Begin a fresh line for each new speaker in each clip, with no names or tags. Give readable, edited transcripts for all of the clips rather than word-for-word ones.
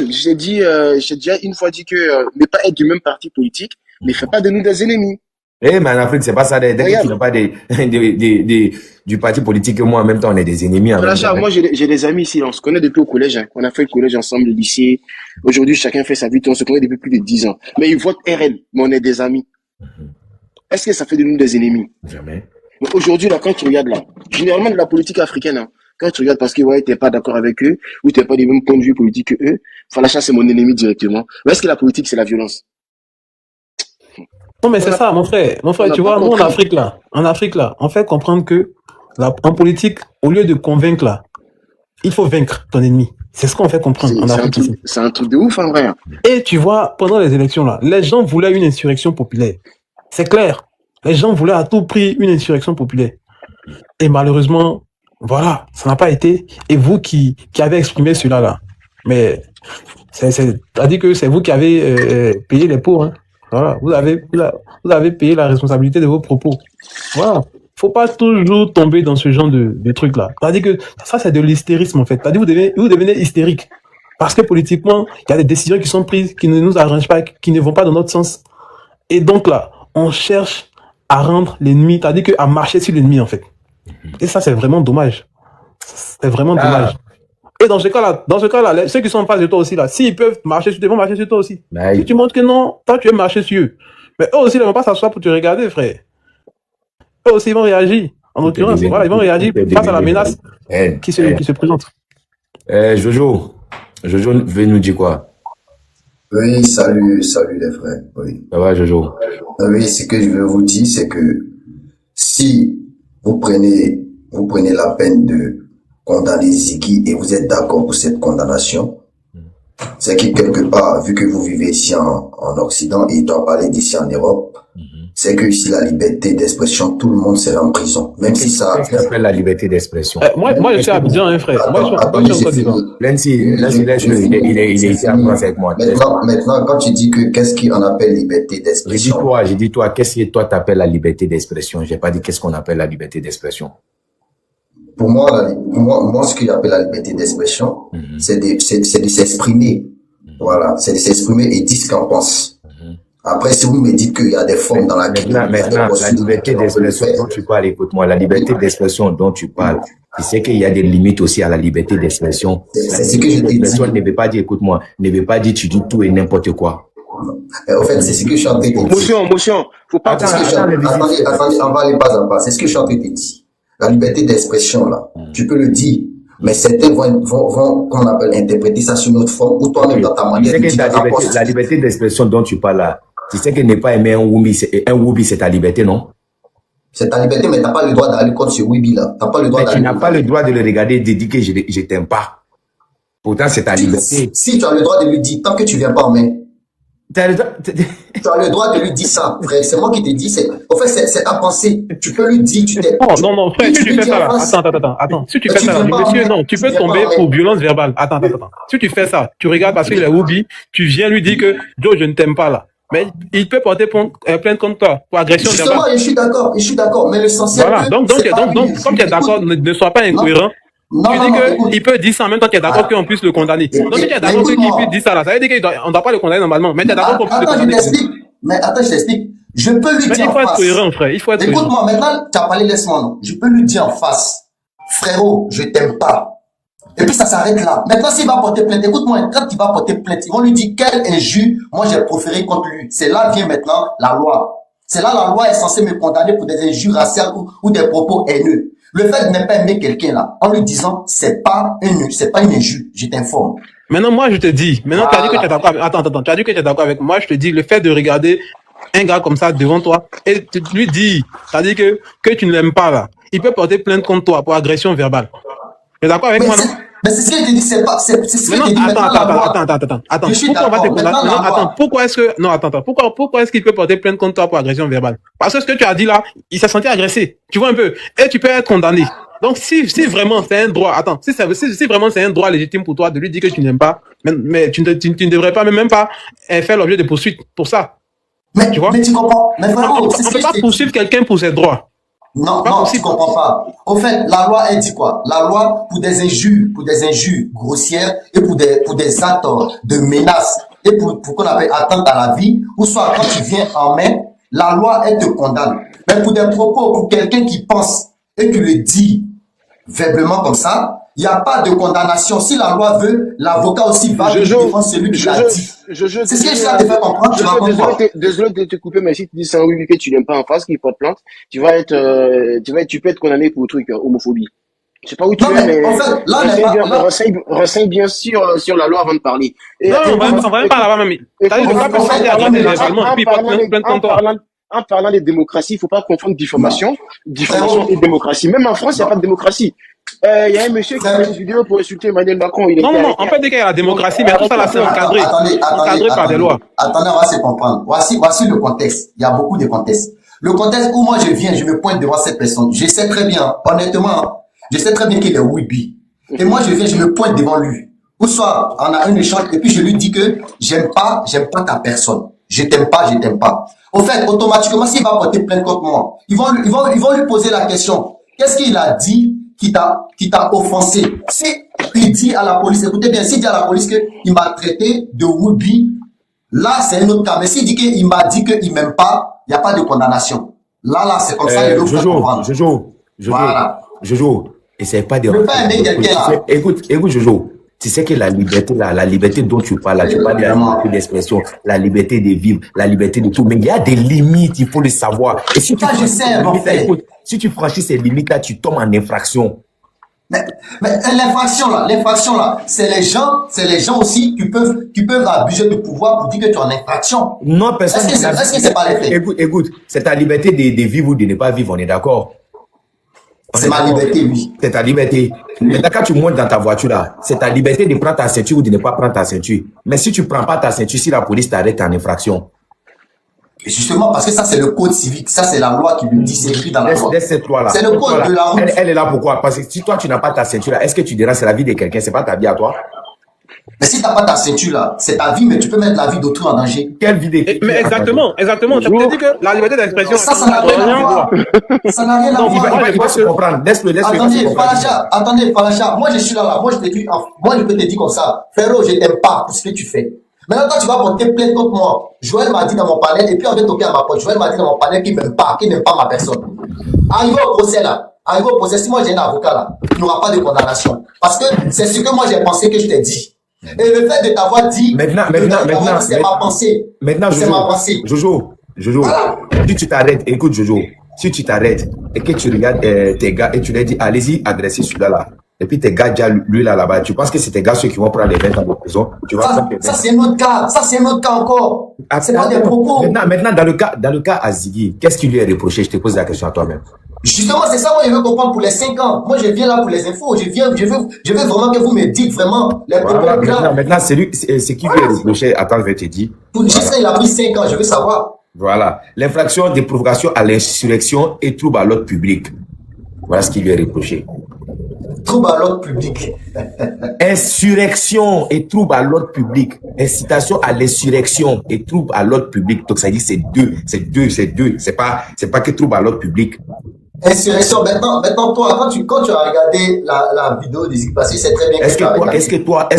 Frérot, j'ai déjà une fois dit que ne pas être du même parti politique ne fait pas de nous des ennemis.
Eh, mais en Afrique, c'est pas ça. Dès que tu
Regarde,
n'as pas du parti politique que moi, en même temps, on est des ennemis en
voilà,
même temps.
Charles, moi j'ai des amis ici, on se connaît depuis au collège, hein. On a fait le collège ensemble, le lycée. Aujourd'hui, chacun fait sa vie, on se connaît depuis plus de 10 ans. Mais ils votent RN, mais on est des amis. Est-ce que ça fait de nous des ennemis?
Jamais.
Mais aujourd'hui, là, quand tu regardes là, généralement de la politique africaine, hein, quand tu regardes parce que ouais, t'es pas d'accord avec eux, ou t'es pas du même point de vue politique que eux, Falacha, c'est mon ennemi directement. Mais est-ce que la politique, c'est la violence?
Non, mais
On
c'est
n'a
ça, mon frère. Mon
on
frère,
n'a
tu
pas
vois, nous,
compris.
En Afrique, là, on fait comprendre que en politique, au lieu de convaincre, là, il faut vaincre ton ennemi. C'est ce qu'on fait comprendre en Afrique ici.
C'est un truc de ouf, en vrai, hein.
Et tu vois, pendant les élections, là, les gens voulaient une insurrection populaire. C'est clair. Les gens voulaient à tout prix une insurrection populaire. Et malheureusement, voilà, ça n'a pas été. Et vous qui avez exprimé cela, là, mais c'est-à-dire que c'est vous qui avez payé les pots, hein. Voilà, vous avez payé la responsabilité de vos propos. Voilà. Faut pas toujours tomber dans ce genre de trucs-là. C'est-à-dire que ça, c'est de l'hystérisme, en fait. C'est-à-dire que vous devenez hystérique. Parce que politiquement, il y a des décisions qui sont prises, qui ne nous arrangent pas, qui ne vont pas dans notre sens. Et donc là, on cherche à rendre l'ennemi, c'est-à-dire à marcher sur l'ennemi, en fait. Et ça, c'est vraiment dommage. C'est vraiment dommage. Et dans ce cas-là, ceux qui sont en face de toi aussi, là, s'ils peuvent marcher sur toi, ils vont marcher sur toi aussi. Si tu montres que non, toi, tu veux marcher sur eux. Mais eux aussi, ils ne vont pas s'asseoir pour te regarder, frère. Eux aussi, ils vont réagir. En l'occurrence, voilà, ils vont réagir face à la menace qui se présente.
Jojo veut nous dire quoi?
Oui, salut les frères. Oui.
Ça va, Jojo?
Oui, ce que je veux vous dire, c'est que si vous prenez la peine de condamner Ziggy et vous êtes d'accord pour cette condamnation, c'est que quelque part, vu que vous vivez ici en Occident et il doit parler d'ici en Europe, c'est que ici la liberté d'expression, tout le monde serait en prison. Même si ça...
Qu'est-ce qu'on appelle la liberté d'expression?
Moi, je suis à Abidjan, hein, frère. Moi, je suis en Côte d'Ivoire.
Nancy, il est ici en France avec moi.
Maintenant, quand tu dis que qu'est-ce qu'on appelle liberté d'expression?
J'ai dit toi, qu'est-ce que toi t'appelles la liberté d'expression? J'ai pas dit qu'est-ce qu'on appelle la liberté d'expression.
Pour moi, ce qu'il appelle la liberté d'expression, c'est de s'exprimer. Voilà, c'est de s'exprimer et dire ce qu'on pense. Après, si vous me dites qu'il y a des formes dans laquelle...
Maintenant, la liberté d'expression dont tu parles, écoute-moi, la liberté d'expression dont tu parles, tu sais qu'il y a des limites aussi à la liberté d'expression.
C'est ce que je t'ai dit.
Ne veut pas dire, écoute-moi, ne veut pas dire tu dis tout et n'importe quoi.
En fait, c'est ce que je suis en train de dire.
Motion. Faut pas...
Attendez, on va aller pas en pas. C'est ce que je suis en train de dire. La liberté d'expression, là, tu peux le dire. Mais certains vont qu'on appelle interpréter ça sur une autre forme, ou toi-même dans ta manière de dire.
La liberté d'expression dont tu parles là, tu sais que ne pas aimer un Woubi, c'est ta liberté, non?
C'est ta liberté, mais t'as pas le droit d'aller contre ce Woubi là. T'as pas le droit
d'aller. Tu n'as pas le droit de le regarder et de dire que je t'aime pas. Pourtant, c'est ta liberté.
Si tu as le droit de lui dire, tant que tu viens pas en main. Tu as le droit de lui dire ça, frère. C'est moi qui te dis, en fait, c'est ta pensée. Tu peux lui dire,
Non, frère, si tu fais ça là, attends. Si tu fais ça là, monsieur, non, tu peux tomber pour violence verbale. Attends. Si tu fais ça, tu regardes parce qu'il est Woubi, tu viens lui dire que Joe, je ne t'aime pas là. Mais il peut porter plainte contre toi pour agression verbale.
Justement, je suis d'accord, mais l'essentiel.
Voilà, donc, comme tu es d'accord, ne sois pas incohérent. Tu dis qu'il peut dire ça en même temps qu'il est d'accord qu'on puisse le condamner. Donc, si tu es d'accord qu'il puisse dire ça là, ça veut dire qu'on ne doit pas le condamner normalement. Mais tu es d'accord qu'on puisse le condamner.
Attends, je t'explique. Je peux lui dire en face.
Il faut être cohérent, frère. Il faut être cohérent.
Écoute-moi, maintenant, tu as parlé, laisse-moi, non. Je peux lui dire en face. Frérot, je t'aime pas. Et puis ça s'arrête là. Maintenant, s'il va porter plainte, écoute-moi, quand il va porter plainte, ils vont lui dire quel injure moi j'ai proféré contre lui. C'est là vient maintenant la loi. C'est là la loi est censée me condamner pour des injures raciales ou des propos haineux. Le fait de ne pas aimer quelqu'un là, en lui disant c'est pas une injure, je t'informe.
Maintenant, moi je te dis, tu as dit que tu es d'accord avec, tu as dit que tu es d'accord avec moi, je te dis, le fait de regarder un gars comme ça devant toi et tu lui dis, c'est-à-dire que tu ne l'aimes pas là, il peut porter plainte contre toi pour agression verbale. Tu es d'accord avec moi, non?
Mais c'est ce que je te dis, c'est ce que je te dis
maintenant. Attends. Pourquoi on va te condamner? Non, attends. Pourquoi est-ce qu'il peut porter plainte contre toi pour agression verbale? Parce que ce que tu as dit là, il s'est senti agressé. Tu vois un peu? Et tu peux être condamné. Donc, si vraiment c'est un droit, si vraiment c'est un droit légitime pour toi de lui dire que tu n'aimes pas, mais tu ne devrais pas, même pas faire l'objet de poursuites pour ça.
Tu vois? Mais tu comprends? Mais vraiment,
on peut pas poursuivre quelqu'un pour ses droits.
Non,
Pas
non, tu
possible.
comprends pas. Au fait, la loi, elle dit quoi? La loi, pour des injures grossières et pour des actes de menaces et pour qu'on appelle atteinte à la vie, ou soit quand tu viens en main, la loi, elle te condamne. Mais pour des propos, pour quelqu'un qui pense et qui le dit verblement comme ça, il n'y a pas de condamnation. Si la loi veut, l'avocat aussi va défendre celui qui l'a dit. C'est ce que je te fais comprendre. Tu racontes quoi?
Désolé de te couper, mais si tu dis ça oui que tu n'aimes pas en face, qu'il porte plainte, tu peux être condamné pour truc, homophobie. Je sais pas où tu
Non,
es,
mais
mais
en fait, là, on n'est pas, là,
renseigne bien sur la loi avant de parler. Et,
Non, on va même pas là-bas, même. C'est-à-dire,
écoute,
pas personne qui a
en
dit
fait,
verbalement, puis il porte plainte contre toi.
en parlant de démocratie, il faut pas confondre diffamation
Frérot.
et démocratie. Même en France, il n'y a pas de démocratie. Il y a un monsieur qui fait une vidéo pour insulter Emmanuel Macron. Il
Non,
était
non, on peut dire qu'il y a la démocratie, mais tout ça là, c'est encadré. Encadré par des lois.
Attendez, on va se comprendre. Voici le contexte. Il y a beaucoup de contextes. Le contexte où moi je viens, je me pointe devant cette personne. Je sais très bien, honnêtement, je sais très bien qu'il est Wibi. Et moi je viens, je me pointe devant lui. Ou soit, on a un échange, et puis je lui dis que j'aime pas ta personne. Je t'aime pas. Au fait, automatiquement, s'il va porter plainte contre moi, ils vont lui poser la question. Qu'est-ce qu'il a dit qui t'a offensé? Si il dit à la police, écoutez bien, s'il dit à la police qu'il m'a traité de Wibi, là, c'est un autre cas. Mais s'il dit qu'il m'a dit qu'il m'aime pas, il n'y a pas de condamnation. Là, c'est comme ça, il faut comprendre.
Jojo, essaye pas de...
Je veux pas aimer quelqu'un là.
Écoute, Jojo. Tu sais que la liberté dont tu parles, là, tu parles de la liberté d'expression, la liberté de vivre, la liberté de tout. Mais il y a des limites, il faut le savoir. Et si tu
Ça, je sais, mon frère.
écoute, si tu franchis ces limites-là, tu tombes en infraction.
Mais l'infraction là, c'est les gens aussi qui peuvent abuser de pouvoir pour dire que tu es en infraction.
Non, personne.
Est-ce que c'est pas les faits?
Écoute, c'est ta liberté de vivre ou de ne pas vivre, on est d'accord?
C'est ma liberté, oui.
C'est ta liberté. Maintenant, quand tu montes dans ta voiture là, c'est ta liberté de prendre ta ceinture ou de ne pas prendre ta ceinture. Mais si tu prends pas ta ceinture, si la police t'arrête, t'es en infraction.
Et justement, parce que ça, c'est le code civique. Ça, c'est la loi qui le dit, c'est écrit dans la loi.
Cette loi-là.
C'est le code de la route.
Elle est là pourquoi? Parce que si toi, tu n'as pas ta ceinture là, est-ce que tu déranges la vie de quelqu'un? C'est pas ta vie à toi?
Mais si t'as pas ta ceinture là, c'est ta vie, mais tu peux mettre la vie d'autrui en danger.
Quelle vie de quelqu'un?
Mais exactement. Tu as dit que la liberté d'expression.
Ça n'a rien à voir. Ça n'a rien à
Non,
voir.
Il va se comprendre. Laisse-le
Attendez, Falacha, moi je suis là. Moi je peux te dire comme ça. Frérot, je t'aime pas pour ce que tu fais. Maintenant, quand tu vas porter plainte contre moi, Joël m'a dit dans mon panel, et puis on va toquer à ma porte. Joël m'a dit dans mon panel qu'il n'aime pas ma personne. Arrivé au procès, si moi j'ai un avocat là, il n'y aura pas de condamnation. Parce que c'est ce que moi j'ai pensé que je t'ai dit. Et le fait de t'avoir dit,
Maintenant,
c'est ma pensée.
Maintenant,
c'est ma pensée.
Jojo,
Voilà.
si tu t'arrêtes, écoute Jojo, si tu t'arrêtes et que tu regardes tes gars et tu leur dis, allez-y, agressez celui-là là. Et puis tes gars, déjà, lui là-bas, tu penses que c'est tes gars ceux qui vont prendre les 20 ans de prison?
Ça, c'est un autre cas. Ça, c'est un autre cas encore. C'est pas des propos.
Maintenant, dans le cas à Ziggy, qu'est-ce qui lui est reproché? Je te pose la question à toi-même.
Justement, c'est ça, moi, je veux comprendre pour les 5 ans. Moi, je viens là pour les infos. Je veux vraiment que vous me dites vraiment les propos graves.
Maintenant, c'est qui lui est reproché. Attends, je vais te dire.
Justin, il a pris 5 ans, je veux savoir.
Voilà. L'infraction de provocation à l'insurrection et trouble à l'ordre public. Voilà ce qui lui est reproché.
Trouble à l'ordre public.
Insurrection et trouble à l'ordre public. Incitation à l'insurrection et trouble à l'ordre public. Donc, ça dit c'est deux. C'est pas que trouble à l'ordre public.
Insurrection. Maintenant, toi, quand tu as regardé la vidéo des passé, c'est très bien.
Est-ce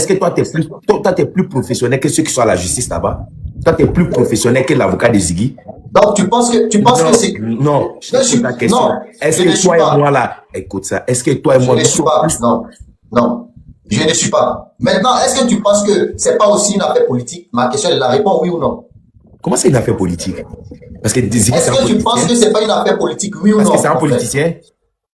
que toi, t'es plus professionnel que ceux qui sont à la justice là-bas? Toi, t'es plus professionnel que l'avocat de Ziggy?
Donc, tu penses que c'est...
Non, je te pose la question.
Non,
est-ce que toi et moi là, écoute ça, est-ce que toi et moi...
Je ne suis pas, non, je ne suis pas. Maintenant, est-ce que tu penses que c'est pas aussi une affaire politique? Ma question, elle la répond oui ou non.
Comment c'est une affaire politique? Parce que Ziggy,
est-ce que tu penses que c'est pas une affaire politique, oui ou non?
Est-ce que c'est un politicien?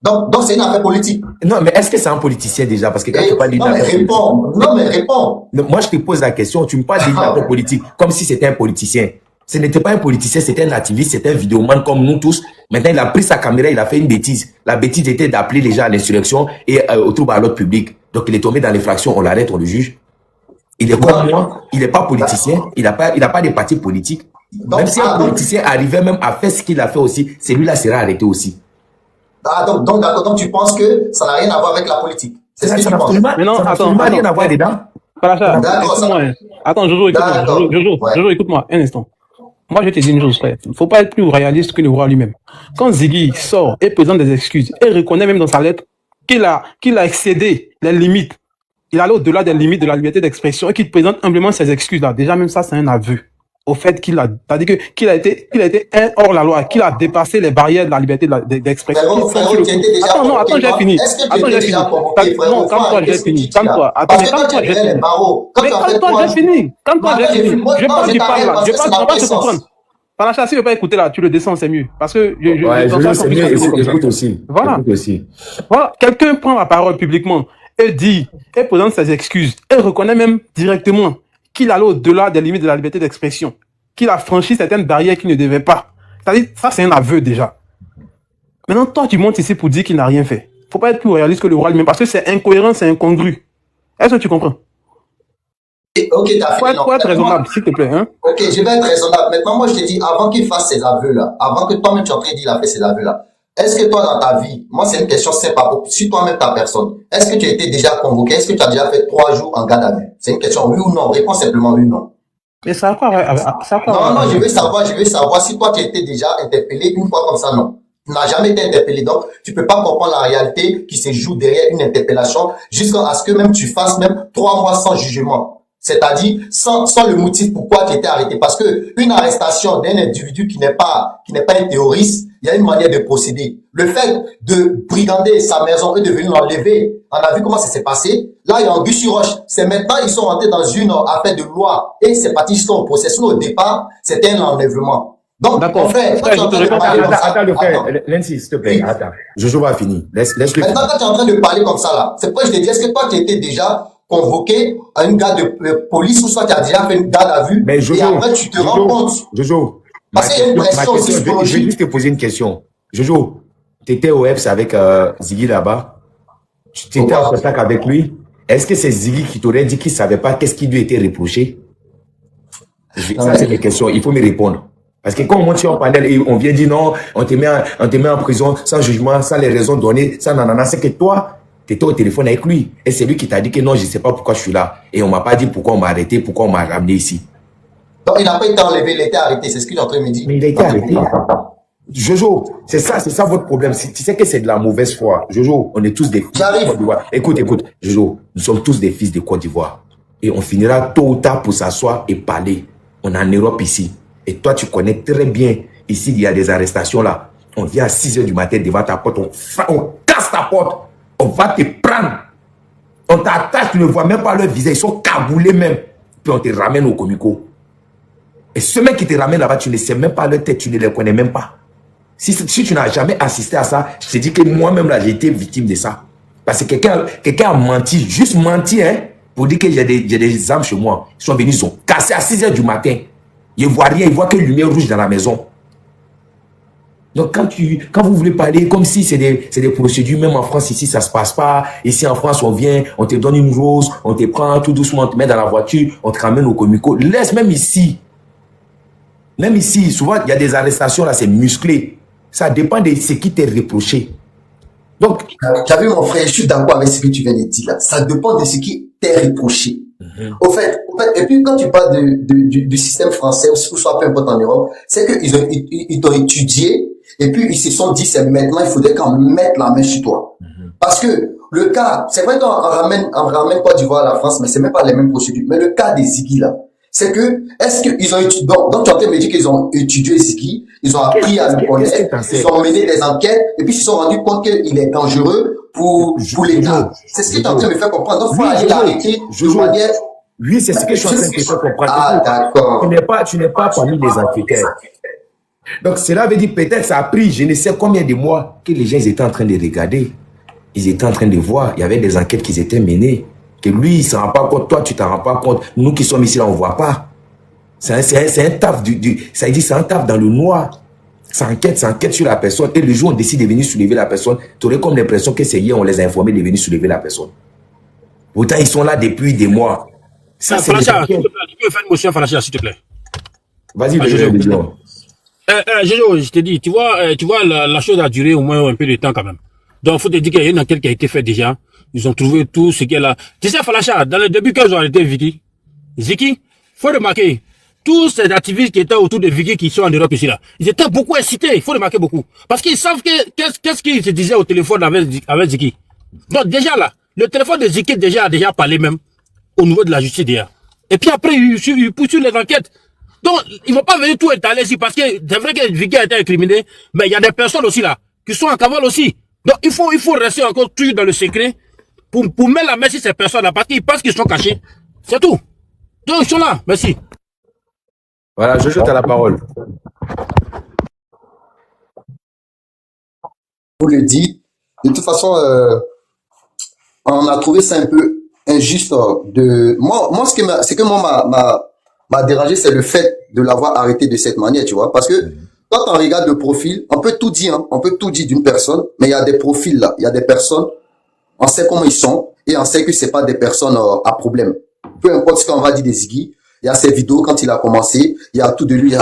Donc c'est une affaire politique.
Non, mais est-ce que c'est un politicien déjà? Parce que quand tu parles d'une affaire politique...
Non, mais réponds.
Moi, je te pose la question, tu me parles d'une affaire politique, comme si c'était un politicien. Ce n'était pas un politicien, c'était un activiste, c'était un vidéoman comme nous tous. Maintenant, il a pris sa caméra, il a fait une bêtise. La bêtise était d'appeler les gens à l'insurrection et au trouble à l'ordre public. Donc, il est tombé dans l'infraction, on l'arrête, on le juge. Il est comme moi, il n'est pas politicien, il n'a pas de parti politique. Donc, même si un politicien arrivait même à faire ce qu'il a fait aussi, celui-là sera arrêté aussi.
Donc tu penses que ça n'a rien à voir avec la politique. C'est ce que tu penses.
Mais non, attends,
rien à voir dedans.
Écoute-moi. Attends, Jojo, écoute-moi. Jojo, écoute-moi un instant. Moi, je te dis une chose, frère. Il ne faut pas être plus réaliste que le roi lui-même. Quand Ziggy sort et présente des excuses et reconnaît même dans sa lettre qu'il a excédé les limites, il allait au-delà des limites de la liberté d'expression et qu'il présente humblement ses excuses-là. Déjà, même ça, c'est un aveu. Au fait qu'il a été un hors la loi, qu'il a dépassé les barrières de la liberté d'expression.
Frérot, tu étais déjà
Attends, non, attends, j'ai fini.
Est-ce que tu
Attends,
étais
j'ai fini.
déjà convoqué, frérot?
Non, calme-toi, j'ai fini. Calme-toi. Attends,
Parce
mais
que toi, tu
calme-toi, j'ai
es les
fini.
barreaux. Quand
Mais
tu as fait
calme-toi,
3
j'ai fini. Calme-toi, j'ai fini. Je parle,
je
tu parles là.
t'arrête
Je
parce que
parle,
ça
tu vas
n'a
pas
pas
te
de sens.
comprendre. Panacha, si tu veux pas écouter là, tu le descends, c'est mieux. Parce que
Ouais,
dans
je
ça,
c'est mieux, écoute aussi.
voilà.
Écoute aussi.
Voilà. Quelqu'un prend la parole publiquement et dit, et présente ses excuses, et reconnaît même directement qu'il allait au-delà des limites de la liberté d'expression, qu'il a franchi certaines barrières qu'il ne devait pas. C'est-à-dire, ça, c'est un aveu déjà. Maintenant, toi, tu montes ici pour dire qu'il n'a rien fait. Faut pas être plus réaliste que le roi lui-même, parce que c'est incohérent, c'est incongru. Est-ce que tu comprends?
Ok, t'as fini.
Faut être raisonnable, s'il te plaît. Hein?
Ok, je vais être raisonnable. Maintenant, moi, je te dis, avant qu'il fasse ces aveux-là, avant que toi-même tu es en train de dire qu'il a fait ces aveux-là, est-ce que toi, dans ta vie, moi, c'est une question sympa, si toi-même, ta personne, est-ce que tu as été déjà convoqué? Est-ce que tu as déjà fait 3 jours en garde à vue? C'est une question oui ou non. Réponds simplement oui ou non.
Mais ça a quoi?
Non, je veux savoir si toi, tu as été déjà interpellé une fois comme ça, non. Tu n'as jamais été interpellé, donc tu peux pas comprendre la réalité qui se joue derrière une interpellation jusqu'à ce que même tu fasses même 3 mois sans jugement. C'est-à-dire sans le motif pourquoi tu étais arrêté. Parce que une arrestation d'un individu qui n'est pas un terroriste, il y a une manière de procéder. Le fait de brigander sa maison et de venir l'enlever, on a vu comment ça s'est passé. Là, il y a Anguille sur roche. C'est maintenant, ils sont rentrés dans une affaire de loi et c'est parti jusqu'au procès. Sinon, au départ, c'était un enlèvement. Donc,
d'accord.
Frère,
Attends, le frère, Lensi, s'il te plaît, attends. Jojo va finir. Laisse-le finir.
Maintenant, quand tu es en train de parler comme ça, là, c'est pourquoi je te dis, est-ce que toi, tu étais déjà convoqué à une garde de police ou soit tu as déjà fait une garde à vue
Mais Jojo,
et après tu te rends compte.
Jojo,
parce qu'il y a une pression aussi
je vais
psychologique.
juste te poser une question. Jojo, tu étais au EPS avec Ziggy là-bas. Tu étais en contact avec lui. Est-ce que c'est Ziggy qui t'aurait dit qu'il ne savait pas qu'est-ce qui lui était reproché? Ça, c'est une question. Il faut me répondre. Parce que quand on monte sur un panel et on vient dire non, on te met en prison sans jugement, sans les raisons données, sans nanana, c'est que toi, tu étais au téléphone avec lui. Et c'est lui qui t'a dit que non, je ne sais pas pourquoi je suis là. Et on ne m'a pas dit pourquoi on m'a arrêté, pourquoi on m'a ramené ici.
Donc, il n'a pas été enlevé, il a été arrêté. C'est ce qu'il est en train de me dire.
Mais il a été arrêté. Jojo, c'est ça votre problème. Tu sais que c'est de la mauvaise foi. Jojo, on est tous des fils de Côte d'Ivoire. Écoute, Jojo, nous sommes tous des fils de Côte d'Ivoire. Et on finira tôt ou tard pour s'asseoir et parler. On est en Europe ici. Et toi, tu connais très bien. Ici, il y a des arrestations là. On vient à 6 h du matin devant ta porte. On casse ta porte. On va te prendre. On t'attache, tu ne vois même pas leur visage. Ils sont cagoulés même. Puis on te ramène au comico. Et ceux mecs qui te ramènent là-bas, tu ne sais même pas leur tête, tu ne les connais même pas. Si tu n'as jamais assisté à ça, je te dis que moi-même là, j'ai été victime de ça. Parce que quelqu'un a menti, juste menti, hein, pour dire qu'il y a des âmes chez moi. Ils sont venus, ils ont cassé à 6 h du matin. Ils ne voient rien, ils voient que lumière rouge dans la maison. Donc quand vous voulez parler comme si c'est des procédures, même en France ici ça se passe pas. Ici en France on vient, on te donne une rose, on te prend tout doucement, on te met dans la voiture, on te ramène au comico. Laisse même ici, souvent il y a des arrestations là, c'est musclé. Ça dépend de ce qui t'est reproché. Donc,
tu as vu mon frère, je suis d'accord avec ce que tu viens de dire là. Ça dépend de ce qui t'est reproché. Au fait, et puis quand tu parles du système français ou soit peu importe en Europe, c'est qu'ils ont étudié et puis ils se sont dit c'est maintenant il faudrait qu'on mette la main sur toi. Parce que le cas, c'est vrai qu'on ramène Côte d'Ivoire à la France, mais c'est même pas les mêmes procédures. Mais le cas des Ziggy là, c'est que est-ce qu'ils ont étudié, donc tu es en train de me dire qu'ils ont étudié Ziggy, ils ont appris à le connaître, ils ont mené des enquêtes et puis ils se sont rendus compte qu'il est dangereux pour l'État. C'est ce que tu es en train de me faire comprendre. Donc il faut aller l'arrêter de manière.
Oui, c'est ce que je suis en train de te faire comprendre.
Ah, d'accord.
Tu n'es pas parmi les enquêteurs. Donc, cela veut dire peut-être ça a pris je ne sais combien de mois que les gens ils étaient en train de regarder. Ils étaient en train de voir. Il y avait des enquêtes qui étaient menées. Que lui, il ne s'en rend pas compte. Toi, tu ne t'en rends pas compte. Nous qui sommes ici, là, on ne voit pas. C'est un taf ça veut dire c'est un taf dans le noir. Ça enquête sur la personne. Et le jour où on décide de venir soulever la personne, tu aurais comme l'impression que c'est hier, on les a informés de venir soulever la personne. Pourtant, ils sont là depuis des mois.
Ça, Falacha, tu peux faire une motion à Falacha, s'il te plaît.
Vas-y,
Jojo, je te dis, tu vois, la chose a duré au moins un peu de temps quand même. Donc, faut te dire qu'il y a une enquête qui a été faite déjà. Ils ont trouvé tout ce qu'il y a là. Tu sais, Falacha, dans le début, quand ils ont arrêté Ziggy, faut remarquer, tous ces activistes qui étaient autour de Vicky qui sont en Europe ici là, ils étaient beaucoup incités, il faut remarquer beaucoup. Parce qu'ils savent qu'est-ce qu'ils se disaient au téléphone avec Ziki. Donc déjà là, le téléphone de Ziki a déjà parlé même au niveau de la justice déjà. Et puis après, il poursuit les enquêtes. Donc, ils vont pas venir tout étaler ici parce que c'est vrai que Vicky a été incriminé, mais il y a des personnes aussi là, qui sont en cavale aussi. Donc il faut rester encore toujours dans le secret pour mettre la main sur ces personnes là parce qu'ils pensent qu'ils sont cachés. C'est tout. Donc ils sont là. Merci.
Voilà, Jojo, tu as la parole.
Vous le dites. De toute façon, on a trouvé ça un peu injuste. Moi, ce que m'a dérangé, c'est le fait de l'avoir arrêté de cette manière, tu vois. Parce que quand on regarde le profil, on peut tout dire, hein, on peut tout dire d'une personne, mais il y a des profils là, il y a des personnes, on sait comment ils sont et on sait que c'est pas des personnes à problème. Peu importe ce qu'on va dire des Ziggy, il y a ses vidéos quand il a commencé, il y a tout de lui,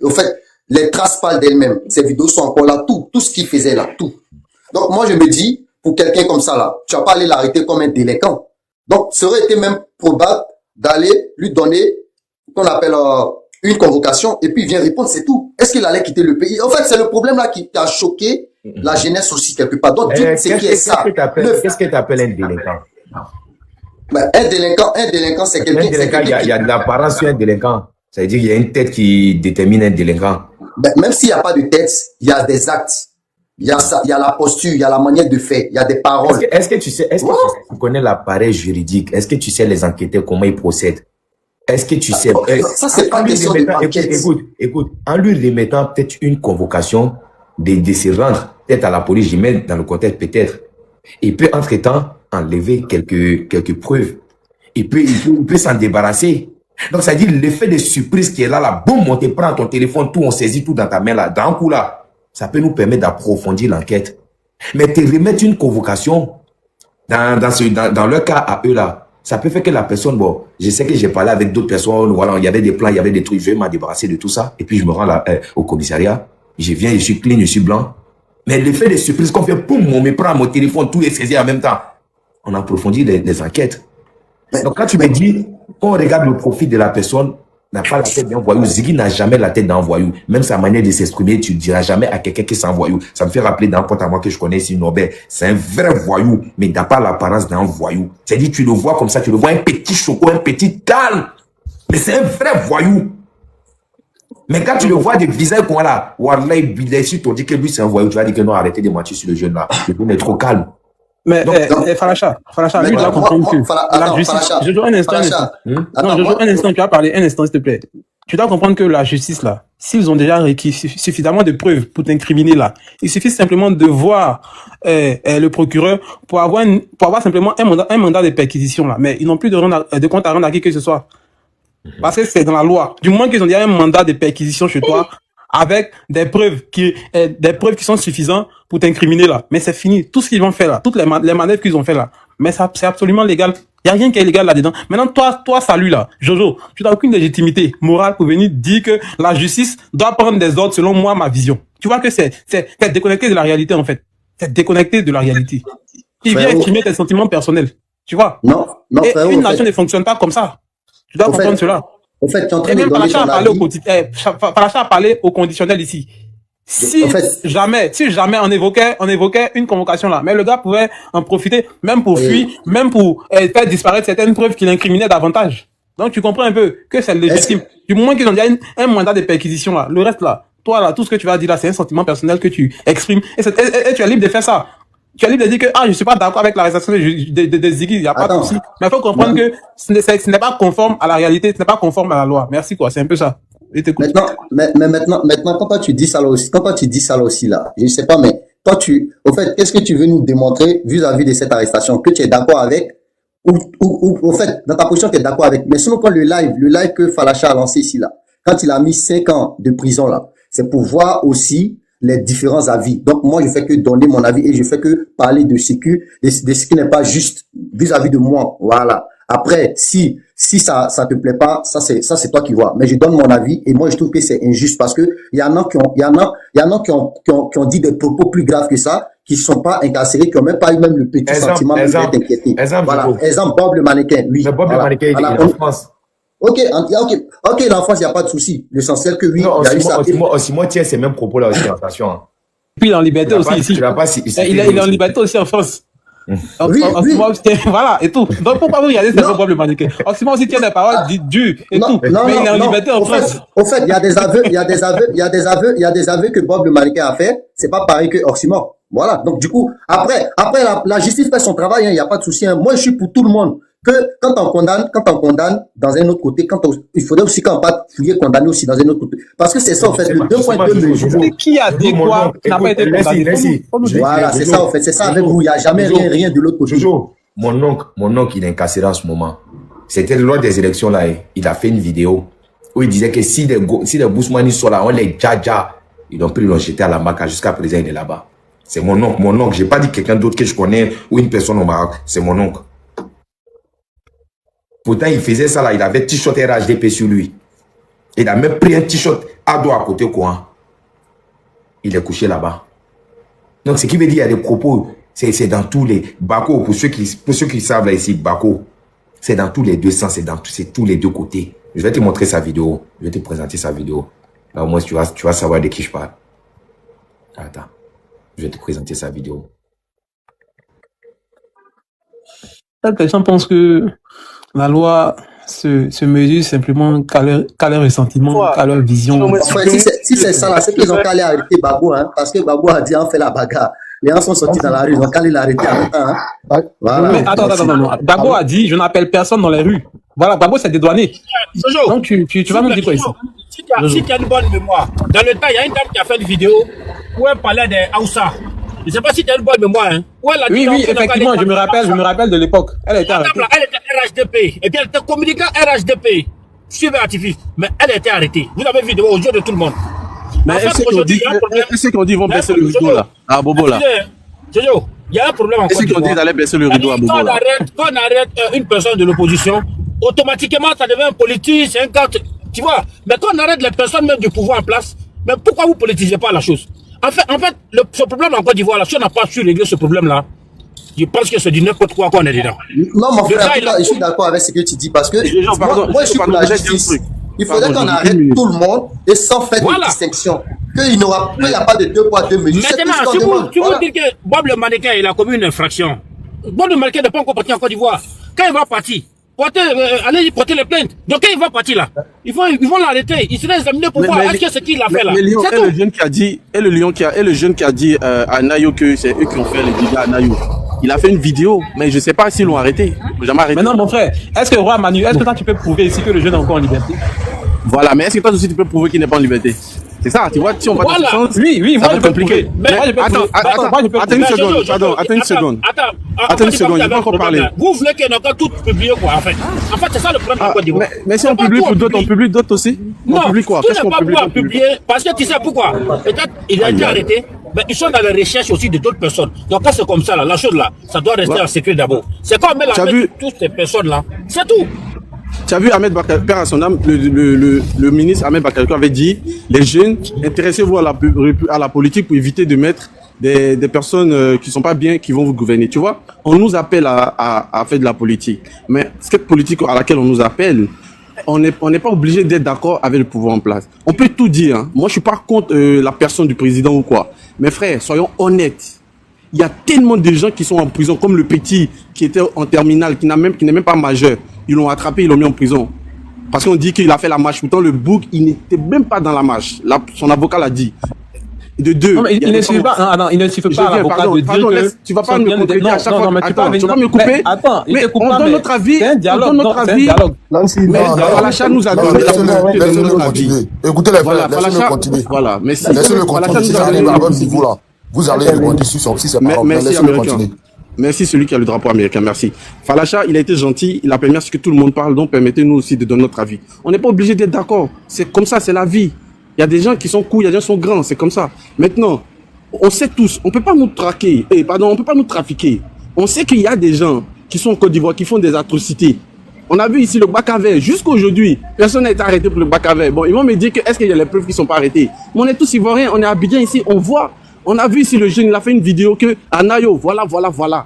au fait, les traces parlent d'elles-mêmes. Ces vidéos sont encore là, tout ce qu'il faisait là, tout. Donc moi je me dis, pour quelqu'un comme ça là, tu vas pas aller l'arrêter comme un délinquant. Donc ça aurait été même probable d'aller lui donner qu'on appelle une convocation et puis il vient répondre, c'est tout. Est-ce qu'il allait quitter le pays? En fait, c'est le problème là qui a choqué la jeunesse aussi quelque part. Donc, c'est qui est ça.
Qu'est-ce que tu appelles un délinquant?
Ben, un délinquant, c'est quelqu'un.
Il y a de l'apparence sur un délinquant. Ça veut dire qu'il y a une tête qui détermine un délinquant.
Ben, même s'il n'y a pas de tête, il y a des actes. Il y a ça, il y a la posture, il y a la manière de faire, il y a des paroles.
Est-ce que tu connais l'appareil juridique? Est-ce que tu sais les enquêteurs, comment ils procèdent? Est-ce que tu sais...
Ça, c'est pas question de enquête.
Écoute, en lui remettant peut-être une convocation de se rendre peut-être à la police, je mets dans le contexte peut-être, il peut entre-temps enlever quelques preuves. Il peut s'en débarrasser. Donc, ça veut dire l'effet de surprise qui est là, boum, on te prend ton téléphone, tout, on saisit tout dans ta main là, d'un coup là, ça peut nous permettre d'approfondir l'enquête. Mais te remettre une convocation dans leur cas à eux là, ça peut faire que la personne, bon, je sais que j'ai parlé avec d'autres personnes, voilà, il y avait des plans, il y avait des trucs, je vais m'en débarrasser de tout ça, et puis je me rends là, au commissariat, je viens, je suis clean, je suis blanc. Mais l'effet de surprise qu'on fait, boum, on me prend mon téléphone, tout est saisi en même temps. On approfondit les enquêtes. Donc quand tu me dis, quand on regarde le profil de la personne, n'a pas la tête d'un voyou. Ziggy n'a jamais la tête d'un voyou. Même sa manière de s'exprimer, tu ne diras jamais à quelqu'un qui est un voyou. Ça me fait rappeler d'un pote à moi que je connais ici, Norbert. C'est un vrai voyou, mais il n'a pas l'apparence d'un voyou. C'est-à-dire, tu le vois comme ça, tu le vois un petit choco, un petit calme. Mais c'est un vrai voyou. Mais quand tu le vois de visage comme là, wallah, si tu dis que lui c'est un voyou, tu vas dire que non, arrêtez de mentir sur le jeune là. Le jeune est trop calme.
Mais Faracha, lui doit comprendre que la justice. Je dois un instant. Non, je dois un instant. Tu vas parler un instant, s'il te plaît. Tu dois comprendre que la justice là, s'ils ont déjà requis suffisamment de preuves pour t'incriminer là, il suffit simplement de voir le procureur pour avoir simplement un mandat de perquisition là. Mais ils n'ont plus de compte à rendre à qui que ce soit. Parce que c'est dans la loi. Du moment qu'ils ont déjà un mandat de perquisition chez toi, avec des preuves qui sont suffisantes pour t'incriminer là. Mais c'est fini. Tout ce qu'ils vont faire là, toutes les manœuvres qu'ils ont fait là. Mais ça, c'est absolument légal. Il y a rien qui est illégal là-dedans. Maintenant, toi, salut là. Jojo, tu n'as aucune légitimité morale pour venir dire que la justice doit prendre des ordres selon moi, ma vision. Tu vois que c'est déconnecté de la réalité, en fait. C'est déconnecté de la réalité. Il vient exprimer tes sentiments personnels. Tu vois?
Non,
et une nation ne fonctionne pas comme ça. Tu dois comprendre cela.
En fait, tu es en train
et
de
même
donner ton avis.
Paracha a parlé au conditionnel ici. Si jamais on évoquait une convocation là, mais le gars pouvait en profiter même pour fuir, même pour faire disparaître certaines preuves qui l'incriminaient davantage. Donc tu comprends un peu que c'est légitime. Du moment qu'ils ont déjà un mandat de perquisition là, le reste là, toi là, tout ce que tu vas dire là, c'est un sentiment personnel que tu exprimes et tu es libre de faire ça. Tu es libre de dire que je suis pas d'accord avec l'arrestation de Ziggy, il y a pas de souci. Mais il faut comprendre que ce n'est pas conforme à la réalité, ce n'est pas conforme à la loi. Merci quoi, c'est un peu ça.
Maintenant, quand toi tu dis ça là aussi, là, je sais pas, mais toi au fait, qu'est-ce que tu veux nous démontrer vis-à-vis de cette arrestation, que tu es d'accord avec, ou au fait, dans ta position, tu es d'accord avec, mais sinon, quand le live que Falacha a lancé ici, là, quand il a mis 5 ans de prison, là, c'est pour voir aussi les différents avis. Donc, moi, je fais que donner mon avis et je fais que parler de ce qui n'est pas juste vis-à-vis de moi. Voilà. Après, si ça te plaît pas, ça c'est toi qui vois. Mais je donne mon avis et moi je trouve que c'est injuste parce que il y en a qui ont dit des propos plus graves que ça, qui sont pas incarcérés, qui ont même pas eu même le petit sentiment d'être inquiété. Voilà. Exemple, Bob le mannequin. Lui.
Mais Bob le mannequin, il est en France.
Ok, l'enfance, il n'y a pas de souci. L'essentiel que oui,
Non,
il y a eu ça.
Simon tient ces mêmes propos-là aussi, attention. Hein.
Puis il est en liberté aussi ici. Il est en liberté aussi en France.
Oui.
Voilà, et tout. Donc pourquoi vous regardez ce Bob le mannequin? Oxymore aussi tient des paroles dures et tout. Mais il est en liberté en France.
Au fait, il y a des aveux que Bob le mannequin a fait. C'est pas pareil que Oxymore. Voilà. Donc du coup, après la justice fait son travail, il n'y a pas de souci. Moi, je suis pour tout le monde. Que quand on condamne dans un autre côté, il faudrait aussi qu'on pas fouiller condamner aussi dans un autre côté. Parce que c'est ça, en fait, le 2.2 mesures.
Qui a dit quoi n'a pas été condamné?
Voilà, c'est ça, en fait. C'est ça avec vous. Il n'y a jamais rien de l'autre côté.
Jojo, mon oncle, il est incarcéré en ce moment. C'était lors des élections, là. Il a fait une vidéo où il disait que si des Bousmani sont là, on les dja, ils ont pris, ils l'ont jeté à la Maca. Jusqu'à présent, il est là-bas. C'est mon oncle. J'ai pas dit quelqu'un d'autre que je connais ou une personne au Maroc. C'est mon oncle. Pourtant, il faisait ça là, il avait t-shirt RHDP sur lui. Il a même pris un t-shirt Ado à côté, quoi. Il est couché là-bas. Donc, ce qui veut dire, il y a des propos, c'est dans tous les... Bako, pour ceux qui savent là ici, Bako, c'est dans tous les deux sens, c'est tous les deux côtés. Je vais te montrer sa vidéo. Je vais te présenter sa vidéo. Là, au moins, tu vas savoir de qui je parle. Attends. Je vais te présenter sa vidéo.
Les gens pensent que la loi se mesure simplement qu'à leur ressentiment, qu'à leur vision.
Si c'est ça, là, c'est qu'ils ont qu'à aller arrêter Babou, hein, parce que Babou a dit on fait la bagarre. Les gens sont sortis dans la rue, ils ont qu'à aller l'arrêter en même temps. Hein. Voilà.
Mais attends. Babou a dit je n'appelle personne dans les rues. Voilà, Babou s'est dédouané. Donc tu vas nous dire quoi ici?
Si tu as une bonne mémoire, dans le temps, il y a une dame qui a fait une vidéo où elle parlait des Aoussa. Je ne sais pas si tu as une bonne mémoire. Hein.
Oui, effectivement, je me rappelle de l'époque. Elle était arrêtée.
Elle était RHDP. Et puis elle était communiquant RHDP. Suivez activiste. Mais elle était arrêtée. Vous avez vu vidéo aux yeux de tout le monde.
Mais est-ce qu'on dit qu'ils vont baisser le rideau là, à Bobo là?
Jojo, il y a un problème encore.
Est-ce qu'on dit d'aller baisser le rideau à Bobo là?
Quand on arrête une personne de l'opposition, automatiquement ça devient un politique, c'est un cadre. Tu vois, mais quand on arrête les personnes même du pouvoir en place, mais pourquoi vous ne politisez pas la chose? En fait, ce problème en Côte d'Ivoire, là, si on n'a pas su régler ce problème-là, je pense que c'est du n'importe quoi qu'on est dedans.
Non, mon frère, je suis d'accord avec ce que tu dis parce que moi, je suis pour la justice. Il faudrait qu'on arrête tout le monde et sans faire de distinction. Qu'il n'y a pas de 2 poids 2 mesures.
Maintenant, si vous dites que Bob le mannequin, il a commis une infraction, Bob le mannequin n'est pas encore parti en Côte d'Ivoire. Quand il va partir, allez porter les plaintes. Donc quand il va partir là, ils vont l'arrêter. Il sera examiné pour voir est-ce que c'est qui l'a fait là.
Mais Lyon est le jeune qui a dit, le jeune qui a dit à Nayo que c'est eux qui ont fait les dégâts à Nayo. Il a fait une vidéo, mais je sais pas s'ils l'ont arrêté. Jamais arrêté.
Mais non, mon frère, est-ce que Roi Manu, est-ce que toi tu peux prouver ici que le jeune est encore en liberté?
Voilà, mais est-ce que toi aussi tu peux prouver qu'il n'est pas en liberté? C'est ça, tu vois, si on va dans ce sens,
oui, moi je peux
compliqué.
Mais
attends une seconde, attends une seconde, je vais encore parler.
Vous voulez qu'on ait tout publié quoi, en fait? En fait, c'est ça le problème de Côte d'Ivoire.
Mais si on publie pour d'autres, on publie d'autres aussi?
Non, tout n'est pas pouvoir publier, parce que tu sais pourquoi? Peut-être il a été arrêté, mais ils sont dans les recherches aussi de d'autres personnes. Donc quand c'est comme ça, là, la chose là, ça doit rester en secret d'abord. C'est comme mettre la main sur toutes ces personnes là, c'est tout.
Tu as vu Ahmed Bakar, père à son âme, le ministre Ahmed Bakar avait dit, les jeunes, intéressez-vous à la politique pour éviter de mettre des personnes qui sont pas bien, qui vont vous gouverner. Tu vois, on nous appelle à faire de la politique. Mais cette politique à laquelle on nous appelle, on n'est pas obligé d'être d'accord avec le pouvoir en place. On peut tout dire. Hein. Moi, je suis pas contre la personne du président ou quoi. Mais frère, soyons honnêtes. Il y a tellement de gens qui sont en prison, comme le petit qui était en terminale, qui n'est même pas majeur. Ils l'ont attrapé, ils l'ont mis en prison. Parce qu'on dit qu'il a fait la marche. Pourtant, le bouc, il n'était même pas dans la marche. Son avocat l'a dit. De deux.
Non, mais il ne suffit pas. Non, il ne suffit pas à l'avocat de dire que...
Tu vas pas me contredire à chaque fois.
Non, mais tu vas pas
me couper.
Attends,
mais on donne notre avis.
C'est un dialogue.
On donne notre avis. Mais Falacha nous a donné notre avis.
Écoutez les frères, laissez-le continuer.
Voilà, merci.
Laissez-le continuer. Si j'arrive à votre niveau là, vous allez rebondir sur si c'est pas grave. Laissez-le continuer.
Merci celui qui a le drapeau américain, merci. Falacha, il a été gentil, il a permis à ce que tout le monde parle, donc permettez-nous aussi de donner notre avis. On n'est pas obligé d'être d'accord, c'est comme ça, c'est la vie. Il y a des gens qui sont cool, il y a des gens qui sont grands, c'est comme ça. Maintenant, on sait tous, on peut pas nous traquer, on peut pas nous trafiquer. On sait qu'il y a des gens qui sont en Côte d'Ivoire, qui font des atrocités. On a vu ici le Bakavé, jusqu'à aujourd'hui, personne n'a été arrêté pour le Bakavé. Bon, ils vont me dire que est-ce qu'il y a les preuves qui sont pas arrêtées. Mais on est tous Ivoiriens, on est à Abidjan ici, on voit On a vu ici le jeune, il a fait une vidéo que Anayo, voilà.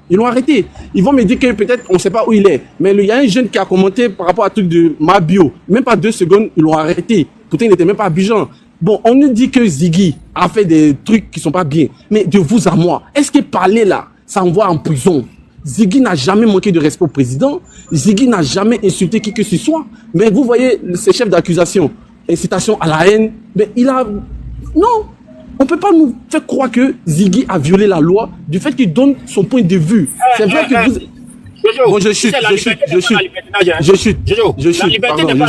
Ils l'ont arrêté. Ils vont me dire que peut-être on ne sait pas où il est. Mais il y a un jeune qui a commenté par rapport à truc de ma bio. Même pas 2 secondes, ils l'ont arrêté. Pourtant, il n'était même pas à Abidjan. Bon, on nous dit que Ziggy a fait des trucs qui sont pas bien. Mais de vous à moi, est-ce que parler là, ça envoie en prison? Ziggy n'a jamais manqué de respect au président. Ziggy n'a jamais insulté qui que ce soit. Mais vous voyez, ces chefs d'accusation, incitation à la haine, mais il a... Non, on ne peut pas nous faire croire que Ziggy a violé la loi du fait qu'il donne son point de vue. C'est vrai que vous... Bon, je chute.
La liberté n'est pas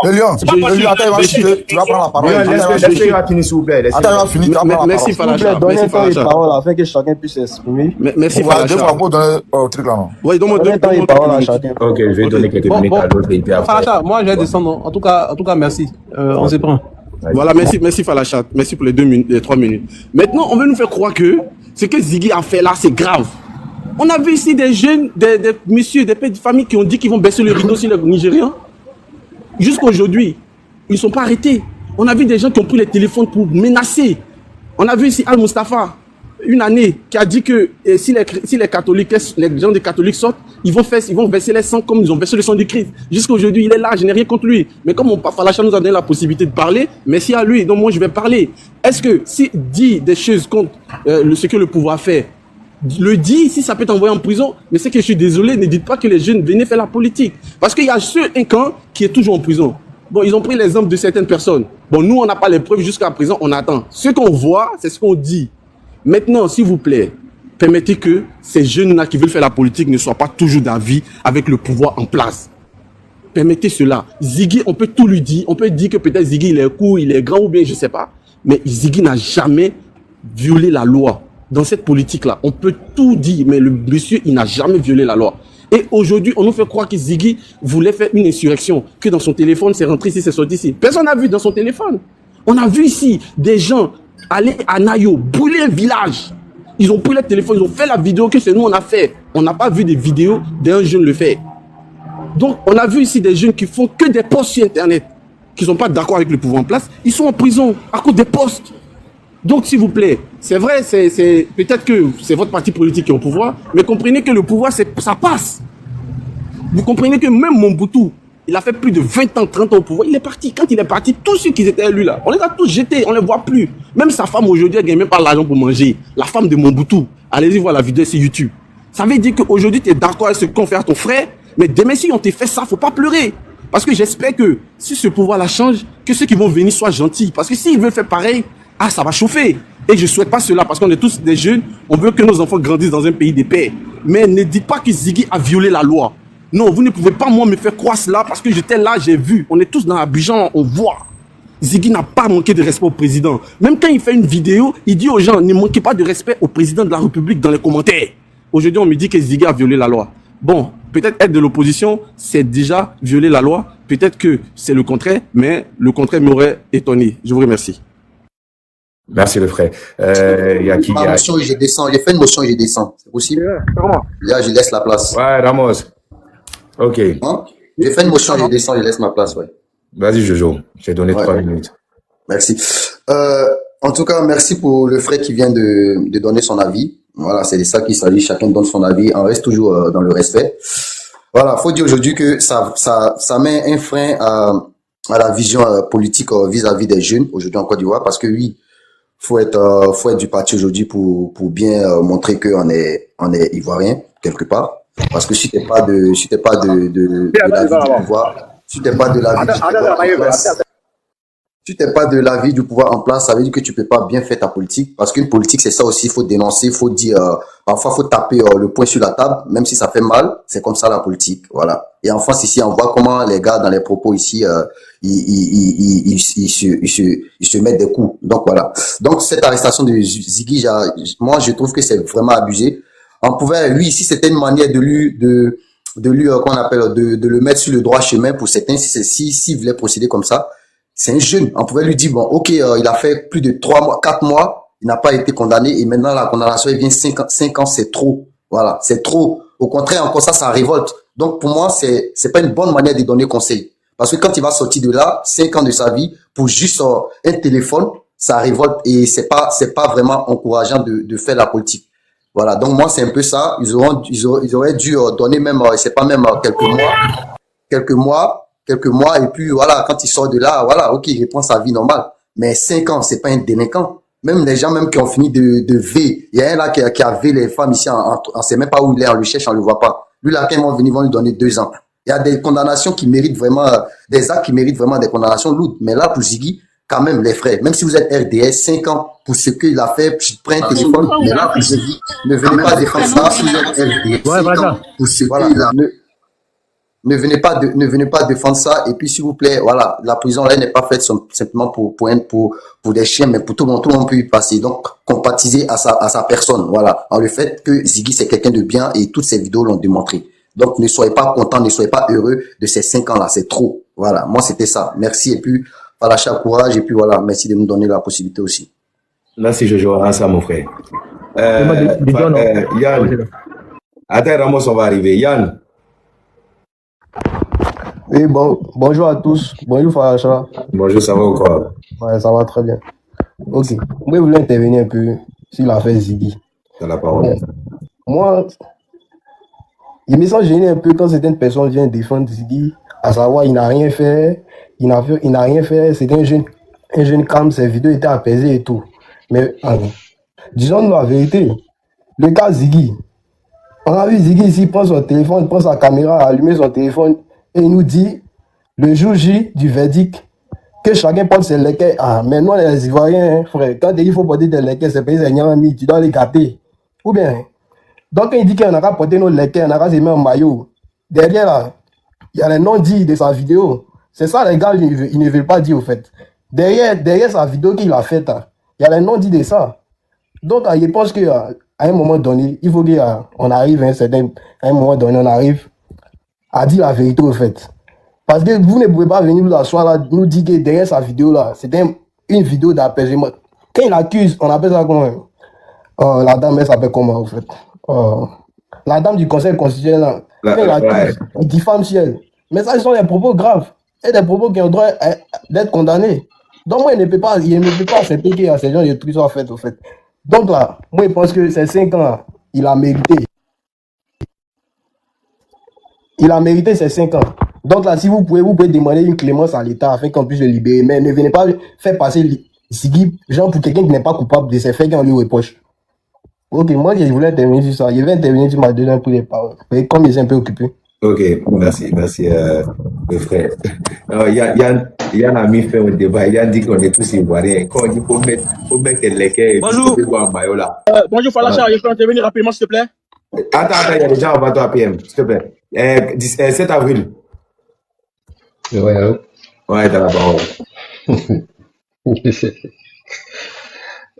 Le lion, attends, il va chuter. Tu vas prendre la parole.
Laissez-le finir, s'il vous plaît.
Attends, il va finir. Tu vas prendre la
Merci
parole.
Falacha.
Donnez temps et parole afin que chacun puisse s'exprimer.
Merci
Deux fois
Falacha.
pour donner au truc là, non?
Oui, donne-moi
Donnez temps et parole à chacun.
Ok, je vais donner quelques minutes à l'autre et puis après.
Falacha, moi, je vais descendre. En tout cas, merci. On se prend.
Voilà, merci Falacha. Merci pour les 3 minutes. Maintenant, on veut nous faire croire que ce que Ziggy a fait là, c'est grave. On a vu ici des jeunes, des messieurs, des pères de famille qui ont dit qu'ils vont baisser le rideau sur les Nigériens. Jusqu'à aujourd'hui, ils ne sont pas arrêtés. On a vu des gens qui ont pris les téléphones pour menacer. On a vu ici Al-Mustafa, une année, qui a dit que si les catholiques, les gens des catholiques sortent, ils vont verser les sangs comme ils ont versé le sang du Christ. Jusqu'à aujourd'hui, il est là, je n'ai rien contre lui. Mais comme Falacha nous a donné la possibilité de parler, merci à lui, donc moi je vais parler. Est-ce que s'il dit des choses contre ce que le pouvoir fait, le dit, si ça peut t'envoyer en prison, mais c'est que je suis désolé, ne dites pas que les jeunes venaient faire la politique. Parce qu'il y a un camp qui est toujours en prison. Bon, ils ont pris l'exemple de certaines personnes. Bon, nous, on n'a pas les preuves jusqu'à présent, on attend. Ce qu'on voit, c'est ce qu'on dit. Maintenant, s'il vous plaît, permettez que ces jeunes-là qui veulent faire la politique ne soient pas toujours d'avis avec le pouvoir en place. Permettez cela. Ziggy, on peut tout lui dire. On peut dire que peut-être Ziggy, il est court, il est grand ou bien, je ne sais pas. Mais Ziggy n'a jamais violé la loi. Dans cette politique-là, on peut tout dire, mais le monsieur, il n'a jamais violé la loi. Et aujourd'hui, on nous fait croire que Ziggy voulait faire une insurrection, que dans son téléphone, c'est rentré ici, c'est sorti ici. Personne n'a vu dans son téléphone. On a vu ici des gens aller à Nayo, brûler un village. Ils ont pris le téléphone, ils ont fait la vidéo que c'est nous on a fait. On n'a pas vu des vidéos d'un jeune le faire. Donc, on a vu ici des jeunes qui font que des posts sur Internet, qui ne sont pas d'accord avec le pouvoir en place. Ils sont en prison à cause des posts. Donc, s'il vous plaît, c'est vrai, c'est peut-être que c'est votre parti politique qui est au pouvoir, mais comprenez que le pouvoir, ça passe. Vous comprenez que même Mobutu, il a fait plus de 20 ans, 30 ans au pouvoir, il est parti. Quand il est parti, tous ceux qui étaient élus là, on les a tous jetés, on ne les voit plus. Même sa femme aujourd'hui, elle ne gagne même pas l'argent pour manger. La femme de Mobutu, allez-y voir la vidéo sur YouTube. Ça veut dire qu'aujourd'hui, tu es d'accord avec ce qu'on fait à ton frère, mais demain, si on t'a fait ça, il ne faut pas pleurer. Parce que j'espère que si ce pouvoir-là change, que ceux qui vont venir soient gentils. Parce que s'ils veulent faire pareil, ça va chauffer. Et je ne souhaite pas cela parce qu'on est tous des jeunes. On veut que nos enfants grandissent dans un pays de paix. Mais ne dites pas que Ziggy a violé la loi. Non, vous ne pouvez pas, moi, me faire croire cela parce que j'étais là, j'ai vu. On est tous dans Abidjan, on voit. Ziggy n'a pas manqué de respect au président. Même quand il fait une vidéo, il dit aux gens, ne manquez pas de respect au président de la République dans les commentaires. Aujourd'hui, on me dit que Ziggy a violé la loi. Bon, peut-être être de l'opposition, c'est déjà violer la loi. Peut-être que c'est le contraire, mais le contraire m'aurait étonné. Je vous remercie.
Merci le frère. Il y a qui?
Ma motion et je descends. J'ai fait une motion et je descends. C'est possible? Là, je laisse la place.
Ouais, Ramos. Ok.
Hein? J'ai fait une motion et je descends, je laisse ma place, ouais.
Vas-y, Jojo. J'ai donné 3 minutes.
Merci. En tout cas, merci pour le frère qui vient de donner son avis. Voilà, c'est de ça qu'il s'agit. Chacun donne son avis. On reste toujours dans le respect. Voilà, faut dire aujourd'hui que ça met un frein à la vision politique vis-à-vis des jeunes aujourd'hui en Côte d'Ivoire parce que oui, faut être du parti aujourd'hui pour bien montrer qu'on est ivoirien quelque part. Parce que si t'es pas de l'avis du pouvoir, si t'es pas de l'avis du pouvoir en place, ça veut dire que tu peux pas bien faire ta politique. Parce qu'une politique, c'est ça aussi, il faut dénoncer, il faut dire, parfois faut taper le poing sur la table, même si ça fait mal, c'est comme ça la politique, voilà. Et en France ici, on voit comment les gars dans les propos ici, ils se mettent des coups. Donc voilà. Donc cette arrestation de Ziggy, moi je trouve que c'est vraiment abusé. On pouvait, lui ici, c'était une manière de lui qu'on appelle, de le mettre sur le droit chemin pour certains, s'il voulait procéder comme ça. C'est un jeune. On pouvait lui dire, bon, ok, il a fait plus de 3 mois, 4 mois, il n'a pas été condamné et maintenant la condamnation, il vient 5 ans, c'est trop. Voilà, c'est trop. Au contraire, encore ça révolte. Donc, pour moi, c'est pas une bonne manière de donner conseil. Parce que quand il va sortir de là, 5 ans de sa vie, pour juste un téléphone, ça révolte et c'est pas vraiment encourageant de faire la politique. Voilà, donc moi c'est un peu ça. Ils auraient dû donner même, c'est pas même quelques mois et puis voilà, quand il sort de là, voilà, ok, il reprend sa vie normale. Mais 5 ans, c'est pas un délinquant. Même les gens même qui ont fini de V, il y a un là qui a V les femmes ici, on sait même pas où il est, on le cherche, on le voit pas. Lui là, quand ils vont venir, ils vont lui donner 2 ans. Il y a des condamnations qui méritent vraiment, des actes qui méritent vraiment des condamnations lourdes. Mais là, pour Ziggy, quand même, les frères, même si vous êtes RDS, 5 ans pour ce qu'il a fait, tu te prends un téléphone. Mais là, pour Ziggy, ne venez pas défendre ça si vous êtes RDS. 5 ans pour ce qu'il a fait. Ne venez pas défendre ça. Et puis, s'il vous plaît, voilà, la prison, là, n'est pas faite simplement pour des chiens, mais pour tout le monde peut y passer. Donc, compatiser à sa personne. Voilà. En le fait que Ziggy, c'est quelqu'un de bien et toutes ces vidéos l'ont démontré. Donc, ne soyez pas contents, ne soyez pas heureux de ces 5 ans-là. C'est trop. Voilà. Moi, c'était ça. Merci. Et puis, Falacha, courage. Et puis, voilà. Merci de nous donner la possibilité aussi.
Merci, Jojo. Ça, mon frère. Yann. Attends, Ramos, on va arriver. Yann.
Oui, bonjour à tous. Bonjour Faracha.
Bonjour, ça va ou quoi?
Ouais, ça va très bien. Ok. Moi, je voulais intervenir un peu sur l'affaire Ziggy.
T'as la parole.
Moi, il me sent gêné un peu quand certaines personnes viennent défendre Ziggy, à savoir, il n'a rien fait, il n'a rien fait, c'était un jeune calme, ses vidéos étaient apaisées et tout. Mais, disons-nous la vérité, le cas Ziggy, on a vu Ziggy ici prendre son téléphone, prendre sa caméra, allumer son téléphone, et il nous dit, le jour J du verdict, que chacun porte ses lequets. Ah, mais nous, les Ivoiriens, frère, quand il faut porter des lequets, c'est pays Nyami, tu dois les gâter. Ou bien, donc quand il dit qu'on n'a qu'à porter nos lequets, on n'a qu'à se mettre en maillot, derrière là, il y a les non-dits de sa vidéo. C'est ça, les gars, ils ne veulent pas dire, au fait. Derrière sa vidéo qu'il a faite, il y a les non-dits de ça. Donc, je pense qu'à un moment donné, il faut qu'on arrive à un moment donné, on arrive à dire la vérité au fait. Parce que vous ne pouvez pas venir nous asseoir là, nous dire que derrière sa vidéo là, c'était une vidéo d'apaisement. Quand il accuse, on appelle ça comment? La dame, elle s'appelle comment au fait? La dame du conseil constitutionnel là, quand il accuse, il diffame ciel. Mais ça, ce sont des propos graves et des propos qui ont droit d'être condamnés. Donc moi, il ne peut pas accepter qu'il y a ces gens de trucs soient faits au fait. Donc là, moi, je pense que ces 5 ans là, il a mérité. Il a mérité ces 5 ans. Donc là, si vous pouvez demander une clémence à l'État afin qu'on puisse le libérer. Mais ne venez pas faire passer Ziggy, genre pour quelqu'un qui n'est pas coupable de ces faits qu'on lui reproche. Ok, moi je voulais intervenir sur ça. Je vais intervenir sur ma deuxième pour les paroles. Mais comme ils sont un peu occupés.
Ok, merci, le frère. Yann a mis fin au débat. Il a dit qu'on est tous Ivoiriens. Quand on dit faut mettre les lequets.
Bonjour. Bonjour Falacha, je peux intervenir rapidement s'il te plaît?
Attends, il y a déjà un bateau à PM, s'il te plaît. 7 avril.
Ouais, allô?
Ouais, t'as la parole.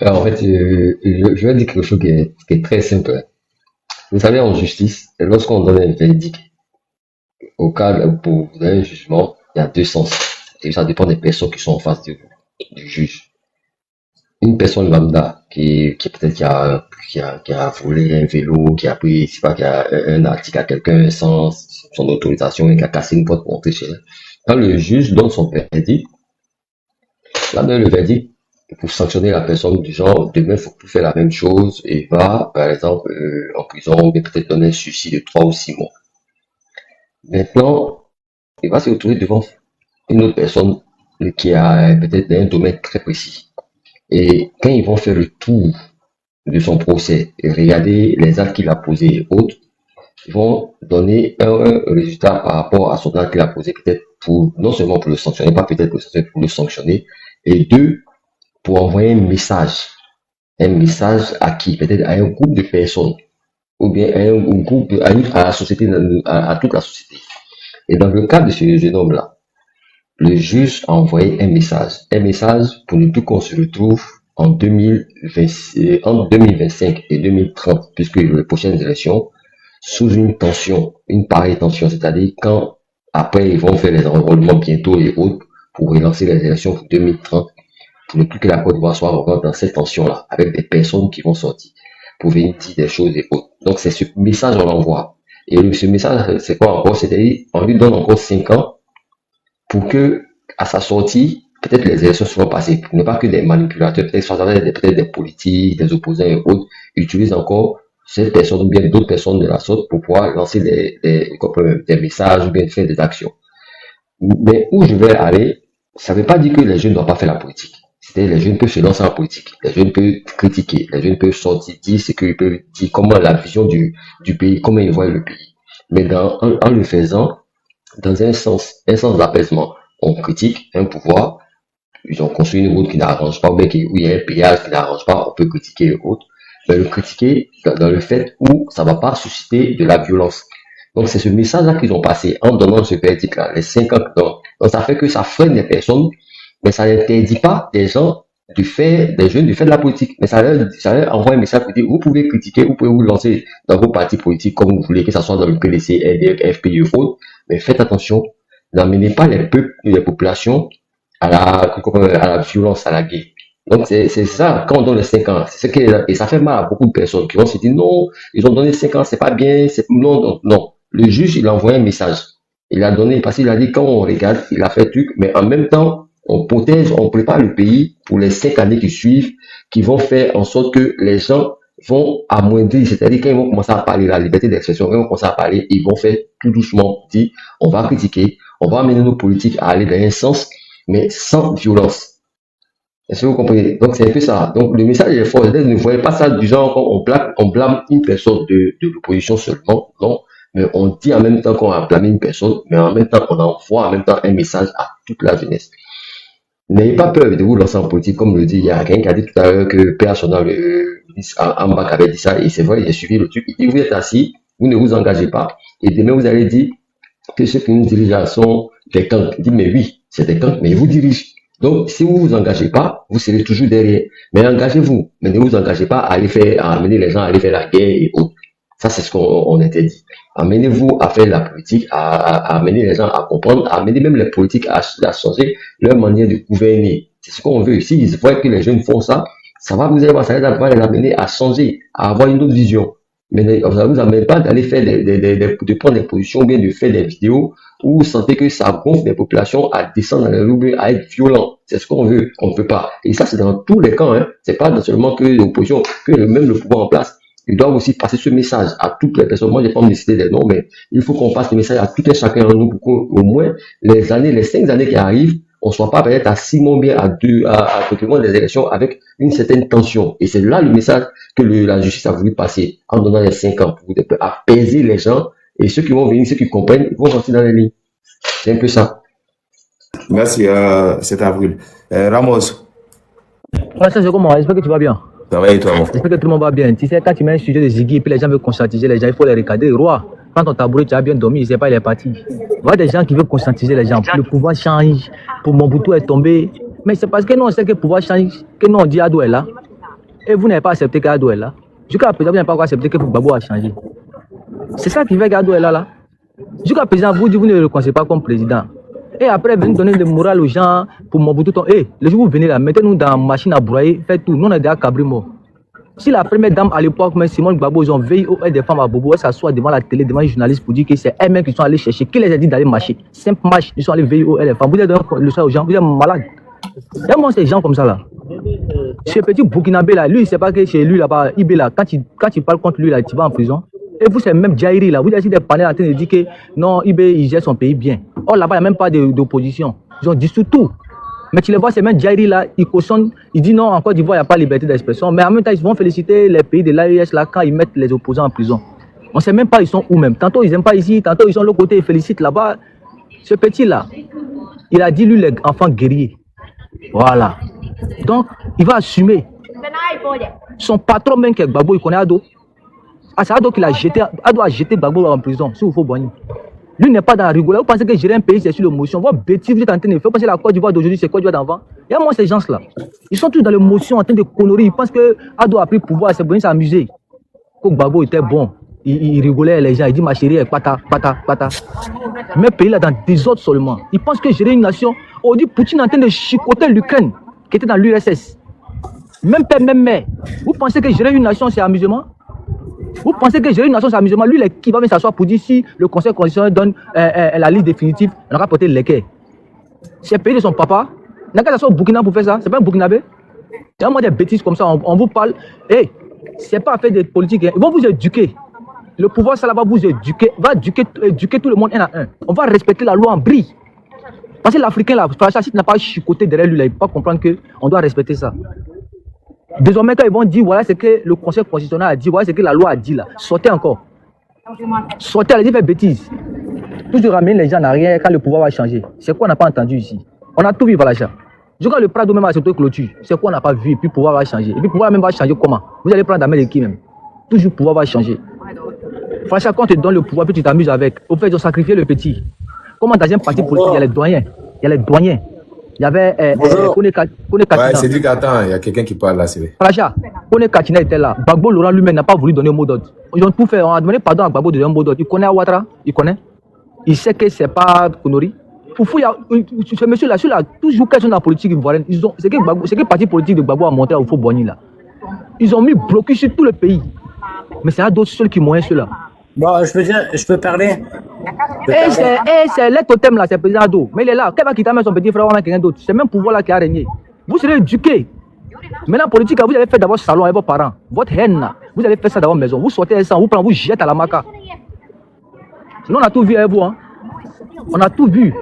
Alors, en fait, je vais dire quelque chose qui est très simple. Vous savez, en justice, lorsqu'on donne un verdict, au cas pour vous donner un jugement, il y a 2 sens. Et ça dépend des personnes qui sont en face de vous, du juge. Une personne lambda qui peut-être qui a volé un vélo, qui a pris, je sais pas, qui a un article à quelqu'un sans son autorisation et qui a cassé une porte pour entrer chez elle. Quand le juge donne son verdict, là, donne le verdict pour sanctionner la personne du genre, demain, il faut plus faire la même chose et va, par exemple, en prison, ou peut-être donner un sursis de 3 ou 6 mois. Maintenant, il va se retrouver devant une autre personne qui a peut-être un domaine très précis. Et quand ils vont faire le tour de son procès et regarder les actes qu'il a posés et autres, ils vont donner un résultat par rapport à son acte qu'il a posé, peut-être pour, non seulement pour le sanctionner, pas peut-être pour le sanctionner, et 2, pour envoyer un message à qui? Peut-être à un groupe de personnes, ou bien à un groupe, à la société, à toute la société. Et dans le cas de ce jeune homme-là, le juge a envoyé un message pour ne plus qu'on se retrouve en 2025 et 2030, puisque les prochaines élections, sous une tension, une pareille tension, c'est-à-dire quand après ils vont faire les enrôlements bientôt et autres pour relancer les élections pour 2030, pour ne plus que la Côte d'Ivoire soit encore dans cette tension-là, avec des personnes qui vont sortir pour venir dire des choses et autres. Donc c'est ce message qu'on l'envoie. Et ce message, c'est quoi encore? C'est-à-dire, on lui donne encore 5 ans pour que, à sa sortie, peut-être les élections seront passées, pour ne pas que des manipulateurs, peut-être des politiques, des opposants et autres, utilisent encore cette personne ou bien d'autres personnes de la sorte pour pouvoir lancer des messages ou bien faire des actions. Mais où je vais aller, ça ne veut pas dire que les jeunes ne doivent pas faire la politique. C'est-à-dire les jeunes peuvent se lancer en politique, les jeunes peuvent critiquer, les jeunes peuvent sortir, dire ce qu'ils peuvent dire, comment la vision du pays, comment ils voient le pays. Mais en le faisant, dans un sens d'apaisement, on critique un pouvoir, ils ont construit une route qui n'arrange pas, ou bien où il y a un péage qui n'arrange pas, on peut critiquer les autres, mais le critiquer dans le fait où ça ne va pas susciter de la violence. Donc c'est ce message-là qu'ils ont passé en donnant ce verdict-là, les 5 ans. Donc ça fait que ça freine des personnes, mais ça n'interdit pas des gens des jeunes de faire de la politique. Mais ça leur envoie un message pour dire, vous pouvez critiquer, vous pouvez vous lancer dans vos partis politiques comme vous voulez, que ce soit dans le PDC, LDF, FPI ou autre, mais faites attention, n'amenez pas les peuples et les populations à la violence, à la guerre. Donc c'est ça, quand on donne les 5 ans, et ça fait mal à beaucoup de personnes qui vont se dire, non, ils ont donné 5 ans, c'est pas bien, non. Le juge, il a envoyé un message. Il a donné, parce qu'il a dit, quand on regarde, il a fait truc, mais en même temps, on protège, on prépare le pays pour les 5 années qui suivent, qui vont faire en sorte que les gens vont amoindrir, c'est-à-dire quand ils vont commencer à parler de la liberté d'expression, quand ils vont commencer à parler, ils vont faire tout doucement, dire, on va critiquer, on va amener nos politiques à aller dans un sens, mais sans violence. Est-ce que vous comprenez? Donc c'est un peu ça. Donc le message est fort. Ne voyez pas ça du genre on blâme une personne de l'opposition seulement, non. Mais on dit en même temps qu'on a blâmé une personne, mais en même temps on envoie en même temps un message à toute la jeunesse. N'ayez pas peur de vous lancer en politique, comme le dit, il y a quelqu'un qui a dit tout à l'heure que Père Sonal, le ministre Ambak avait dit ça, et c'est vrai, il a suivi le truc. Il dit, vous êtes assis, vous ne vous engagez pas, et demain vous allez dire que ceux qui nous dirigent sont des camps. Il dit, mais oui, c'est des camps, mais ils vous dirigent. Donc, si vous vous engagez pas, vous serez toujours derrière. Mais engagez-vous, mais ne vous engagez pas à amener les gens à aller faire la guerre et autres. Ça, c'est ce qu'on interdit. Amenez-vous à faire la politique, à amener les gens à comprendre, à amener même les politiques à changer leur manière de gouverner. C'est ce qu'on veut. Si ils voient que les jeunes font ça, ça va les amener à changer, à avoir une autre vision. Mais ça ne vous amène pas d'aller faire de prendre des positions ou bien de faire des vidéos où vous sentez que ça gonfle les populations à descendre dans les rues, à être violent. C'est ce qu'on veut, on ne peut pas. Et ça, c'est dans tous les camps, hein. C'est pas seulement que l'opposition, que même le pouvoir en place. Ils doivent aussi passer ce message à toutes les personnes. Moi, je n'ai pas me décider des noms, mais il faut qu'on passe le message à tout et chacun de nous pour qu'au moins, les 5 années qui arrivent, on ne soit pas peut-être à 6 mois, bien à des élections avec une certaine tension. Et c'est là le message que la justice a voulu passer en donnant les 5 ans pour apaiser les gens. Et ceux qui vont venir, ceux qui comprennent, ils vont sortir dans les lignes. C'est un peu ça.
Merci, c'est Avril. Ramos.
Ouais, ça c'est comment? J'espère que tu vas bien.
Ça va et toi, mon frère?
J'espère que tout le monde va bien. Tu sais, quand tu mets un sujet de Ziggy et puis les gens veulent conscientiser les gens, il faut les regarder. Roi, quand on t'a brûlé, tu as bien dormi, il ne sait pas, il est parti. Voilà des gens qui veulent conscientiser les gens. Le pouvoir change. Pour Mobutu est tombé. Mais c'est parce que nous, on sait que le pouvoir change, que nous, on dit Ado est là. Et vous n'avez pas accepté qu'Ado est là. Jusqu'à présent, vous n'avez pas encore accepté que Gbagbo a changé. C'est ça qui fait qu'Ado est là. Jusqu'à présent, vous ne le reconnaissez pas comme président. Et après, venez donner le moral aux gens pour Mobutu. Le jour où vous venez là, mettez-nous dans la machine à broyer, faites tout. Nous, on est déjà cabri mort. Si la première dame à l'époque, mais Simone Gbagbo, ils ont veillé des femmes à Bobo, elles s'assoient devant la télé, devant les journalistes pour dire que c'est elles-mêmes qui sont allées chercher. Qui les a dit d'aller marcher? Simple marche, ils sont allés veiller les femmes. Vous êtes le soir aux gens, vous êtes malade. Il y a moi ces gens comme ça là. Ce petit Burkinabé là, lui, il ne sait pas que chez lui là-bas, Ibé là, quand il parle contre lui là, tu vas en prison. Et vous, c'est même Jairi là, vous avez des panels en train de dire que non, Ibé, il gère son pays bien. Or là-bas, il n'y a même pas d'opposition. Ils ont dissous tout. Mais tu les vois, c'est même Jairi là, il cautionne, il dit non, en Côte d'Ivoire, il n'y a pas de liberté d'expression. Mais en même temps, ils vont féliciter les pays de l'AES là quand ils mettent les opposants en prison. On ne sait même pas ils sont où même. Tantôt, ils n'aiment pas ici, tantôt, ils sont de l'autre côté, ils félicitent là-bas. Ce petit là, il a dit lui, les enfants guerriers. Voilà. Donc, il va assumer. Son patron même qui est Gbagbo, il connaît Ado. Ah, c'est Ado qui l'a jeté. Ado a jeté Gbagbo en prison, si vous faut bonner. Lui n'est pas dans la rigolade. Vous pensez que gérer un pays, c'est sur l'émotion. Votre bêtise, vous êtes en train de faire passer la Côte d'Ivoire d'aujourd'hui, c'est Côte d'Ivoire d'avant. Et moi, ces gens-là, ils sont tous dans l'émotion, en train de conneries. Ils pensent que Ado a pris le pouvoir, c'est bon, il s'amuser. Que Gbagbo était bon. Il rigolait les gens, il dit ma chérie est pata. Mais le pays là dans des autres seulement. Ils pensent que gérer une nation, on dit Poutine est en train de chicoter l'Ukraine, qui était dans l'URSS. Même père, même mère. Vous pensez que gérer une nation, c'est amusement? Vous pensez que gérer une nation, c'est amusement? Lui, qui va même s'asseoir pour dire si le Conseil constitutionnel donne la liste définitive, on aura porté le quai. C'est le pays de son papa. n'a qu'à s'asseoir au Burkina pour faire ça. C'est pas un Burkinabé. Il y a vraiment des bêtises comme ça. On vous parle. Hey, c'est pas fait de politique. Hein. Ils vont vous éduquer. Le pouvoir, ça là, va vous éduquer. Va éduquer tout le monde un à un. On va respecter la loi en brille. Parce que l'Africain, là, si tu n'as pas chicoté derrière lui, là, il ne peut pas comprendre qu'on doit respecter ça. Désormais, quand ils vont dire, voilà, c'est que le Conseil constitutionnel a dit, voilà, c'est que la loi a dit, là. Sortez encore. Sortez, allez faire bêtises. Toujours ramener les gens en arrière quand le pouvoir va changer. C'est quoi on n'a pas entendu ici? On a tout vu, voilà, ça. Je crois que le Prado même a cette clôture. C'est quoi on n'a pas vu, et puis le pouvoir va changer. Et puis le pouvoir même va changer comment? Vous allez prendre la main de qui même? Toujours le pouvoir va changer. Franchement, quand on te donne le pouvoir, puis tu t'amuses avec, au fait, ils ont sacrifié le petit. Comment dans un parti politique, il y a les doyens. Il y a les doyens. Il y avait Kone Katina.
Ouais, c'est dit qu'attends, il y a quelqu'un qui parle là, c'est vrai.
Falacha, Kone Katina était là. Gbagbo Laurent lui-même n'a pas voulu donner un mot d'ordre. Ils ont tout fait. On a demandé pardon à Gbagbo de donner un mot d'ordre. Il connaît Ouattara. Il connaît. Il sait que c'est pas Konori. Foufou, ce monsieur-là, celui-là, toujours question dans la politique ivoirienne. C'est que le parti politique de Gbagbo a monté au Faux-Boigny là. Ils ont mis bloqué sur tout le pays. Mais c'est là d'autres seuls qui moyens ceux-là.
Bon, je peux parler.
C'est le totem là, c'est le président Ado. Mais il est là. Qu'est-ce qu'il a son petit frère, on a quelqu'un d'autre. C'est le même pouvoir là qui a régné. Vous serez éduqués. Maintenant, en politique, vous allez faire d'abord salon avec vos parents. Votre haine là, vous allez faire ça dans votre maison. Vous sortez ça, vous prenez, vous jetez à la maca. Sinon, on a tout vu avec vous. Hein. On a tout vu.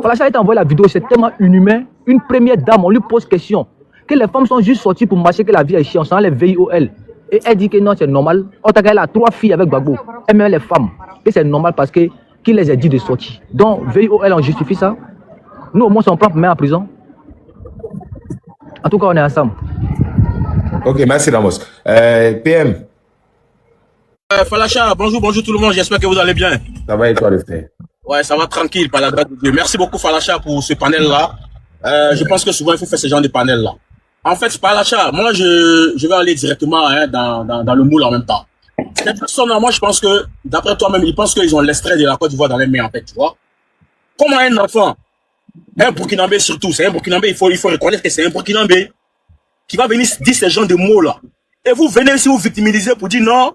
Falacha a été envoyé la vidéo, c'est tellement inhumain. Une première dame, on lui pose question. Que les femmes sont juste sorties pour marcher, que la vie est chiante, on les VIOL. Et elle dit que non, c'est normal. Elle a 3 filles avec Gbagbo. Elle met les femmes. Et c'est normal parce que qui les a dit de sortir. Donc, VIOL, on justifie ça. Nous, au moins, on prend pour mettre en prison. En tout cas, on est ensemble.
Ok, merci Ramos. PM.
Falacha, bonjour tout le monde. J'espère que vous allez bien.
Ça va et toi, le frère?
Ouais, ça va tranquille, par la grâce de Dieu. Merci beaucoup, Falacha, pour ce panel-là. Je pense que souvent, il faut faire ce genre de panel-là. En fait, Falacha, moi, je vais aller directement dans le moule en même temps. Cette personne-là, moi, je pense que, d'après toi-même, ils pensent qu'ils ont l'extrait de la Côte d'Ivoire dans les mains, en fait, tu vois. Comment un enfant, un Burkinabé surtout, c'est un Burkinabé, il faut reconnaître que c'est un Burkinabé qui va venir dire ces genres de mots-là. Et vous venez ici vous victimiser pour dire non,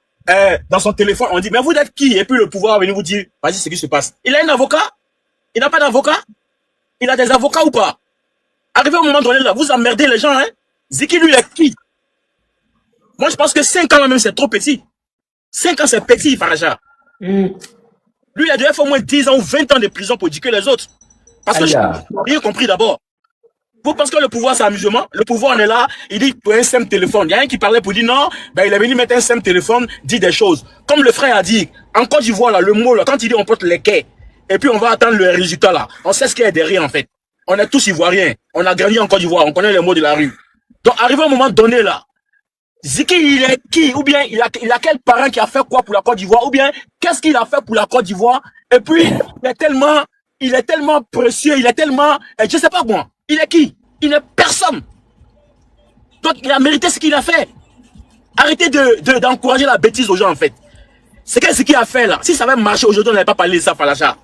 dans son téléphone, on dit, mais vous êtes qui? Et puis le pouvoir va venir vous dire, vas-y, ce qui se passe. Il a un avocat? Il n'a pas d'avocat? Il a des avocats ou pas? Arrivé au moment donné, là, vous emmerdez les gens, hein? Ziki, lui, il est qui? Moi, je pense que 5 ans, là, même, c'est trop petit. 5 ans, c'est petit, Faraja. Lui, il a dû faire au moins 10 ans ou 20 ans de prison pour éduquer les autres. Parce que je n'ai rien compris d'abord. Vous pensez que le pouvoir, c'est amusement? Le pouvoir, on est là, il dit pour un simple téléphone. Il y a un qui parlait pour dire non, ben, il est venu mettre un simple téléphone, dit des choses. Comme le frère a dit, en Côte d'Ivoire, là, le mot, là, quand il dit on porte les quais, et puis on va attendre le résultat, là. On sait ce qu'il y a derrière, en fait. On est tous Ivoiriens. On a grandi en Côte d'Ivoire. On connaît les mots de la rue. Donc, arrivé à un moment donné, là, Ziki, il est qui? Ou bien, il a quel parent qui a fait quoi pour la Côte d'Ivoire? Ou bien, qu'est-ce qu'il a fait pour la Côte d'Ivoire? Et puis, il est tellement précieux, il est tellement, je sais pas moi. Il est qui? Il n'est personne. Donc, il a mérité ce qu'il a fait. Arrêtez d'encourager la bêtise aux gens, en fait. C'est que Ziki a fait, là. Si ça avait marché aujourd'hui, on n'avait pas parlé de ça, Falacha.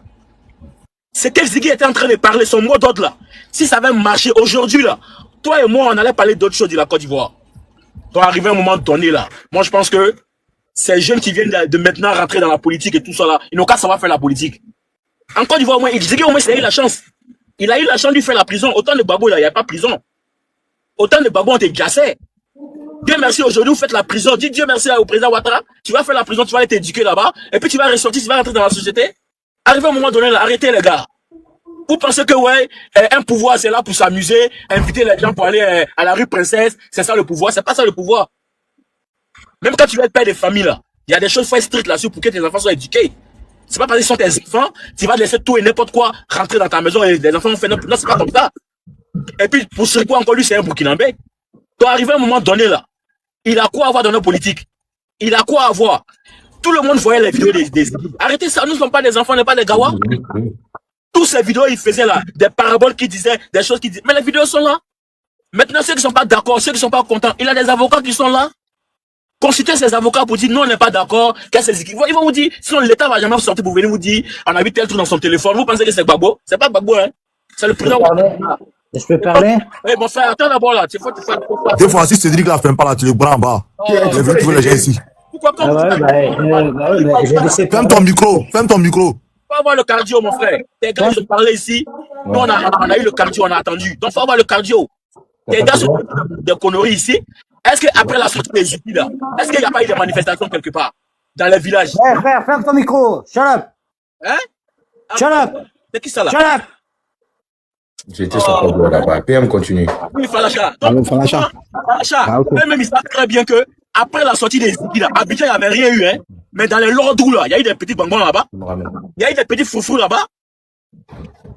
C'est que Ziki était en train de parler, son mot d'ordre, là. Si ça avait marché aujourd'hui, là, toi et moi, on allait parler d'autres choses de la Côte d'Ivoire. Donc, arrivé à un moment donné, là, moi, je pense que ces jeunes qui viennent de maintenant rentrer dans la politique et tout ça, là, ils n'ont qu'à savoir faire la politique. En Côte d'Ivoire, il disait qu'au moins, il a eu la chance. Il a eu la chance de lui faire la prison. Autant de Gbagbo, là, il n'y a pas de prison. Autant de Gbagbo, on te glaçait. Dieu merci, aujourd'hui, vous faites la prison. Dis Dieu merci au président Ouattara. Tu vas faire la prison, tu vas être éduqué là-bas. Et puis, tu vas ressortir, tu vas rentrer dans la société. Arrivé à un moment donné, là, arrêtez, les gars. Vous pensez que, ouais, un pouvoir, c'est là pour s'amuser, inviter les gens pour aller à la rue Princesse, c'est ça le pouvoir. C'est pas ça le pouvoir. Même quand tu vas être père de famille, là, il y a des choses faut être strictes là-dessus pour que tes enfants soient éduqués. C'est pas parce qu'ils sont tes enfants, tu vas laisser tout et n'importe quoi rentrer dans ta maison et les enfants vont faire n'importe quoi. Non, c'est pas comme ça. Et puis, pour ce quoi encore lui, c'est un Burkinabé. Donc, arrivé à un moment donné, là, il a quoi avoir dans nos politiques? Il a quoi avoir? Tout le monde voyait les vidéos des... Arrêtez ça, nous ne sommes pas des enfants, on n'est pas des gawas. Toutes ces vidéos, il faisait là, des paraboles qui disaient, des choses qui disaient. Mais les vidéos sont là. Maintenant, ceux qui ne sont pas d'accord, ceux qui ne sont pas contents, il a des avocats qui sont là. Consultez ces avocats pour dire non, on n'est pas d'accord. Ils vont vous dire, sinon l'État va jamais sortir pour venir vous dire, on a vu tel truc dans son téléphone. Vous pensez que c'est Gbagbo? C'est pas Gbagbo, hein. C'est le président.
Je peux parler?
Oui, mon frère, attends d'abord là.
Des fois, si Cédric là, ferme pas là, tu le bras en bas. Il est venu trouver les gens ici.
Pourquoi
Ferme ton micro, ferme ton micro.
faut avoir le cardio, mon frère. Tes gars, je parlais ici. Nous, on a eu le cardio, on a attendu. Donc, faut avoir le cardio. Tes gars se font des conneries ici. Est-ce qu'après la sortie des outils, là, est-ce qu'il n'y a pas eu des manifestations quelque part dans les villages?
Frère, ferme ton micro. Shut up.
Hein?
Shut up.
C'est qui ça là?
Shut up.
J'étais sur ton blog là-bas. PM continue.
Oui, Falacha.
Allô, Falacha.
Falacha, eux-mêmes, ils savent très bien que après la sortie des outils, là, à Abidjan, il n'y avait rien eu, hein. Mais dans les Lordou, là, il y a eu des petits bonbons là-bas. Il y a eu des petits foufous là-bas.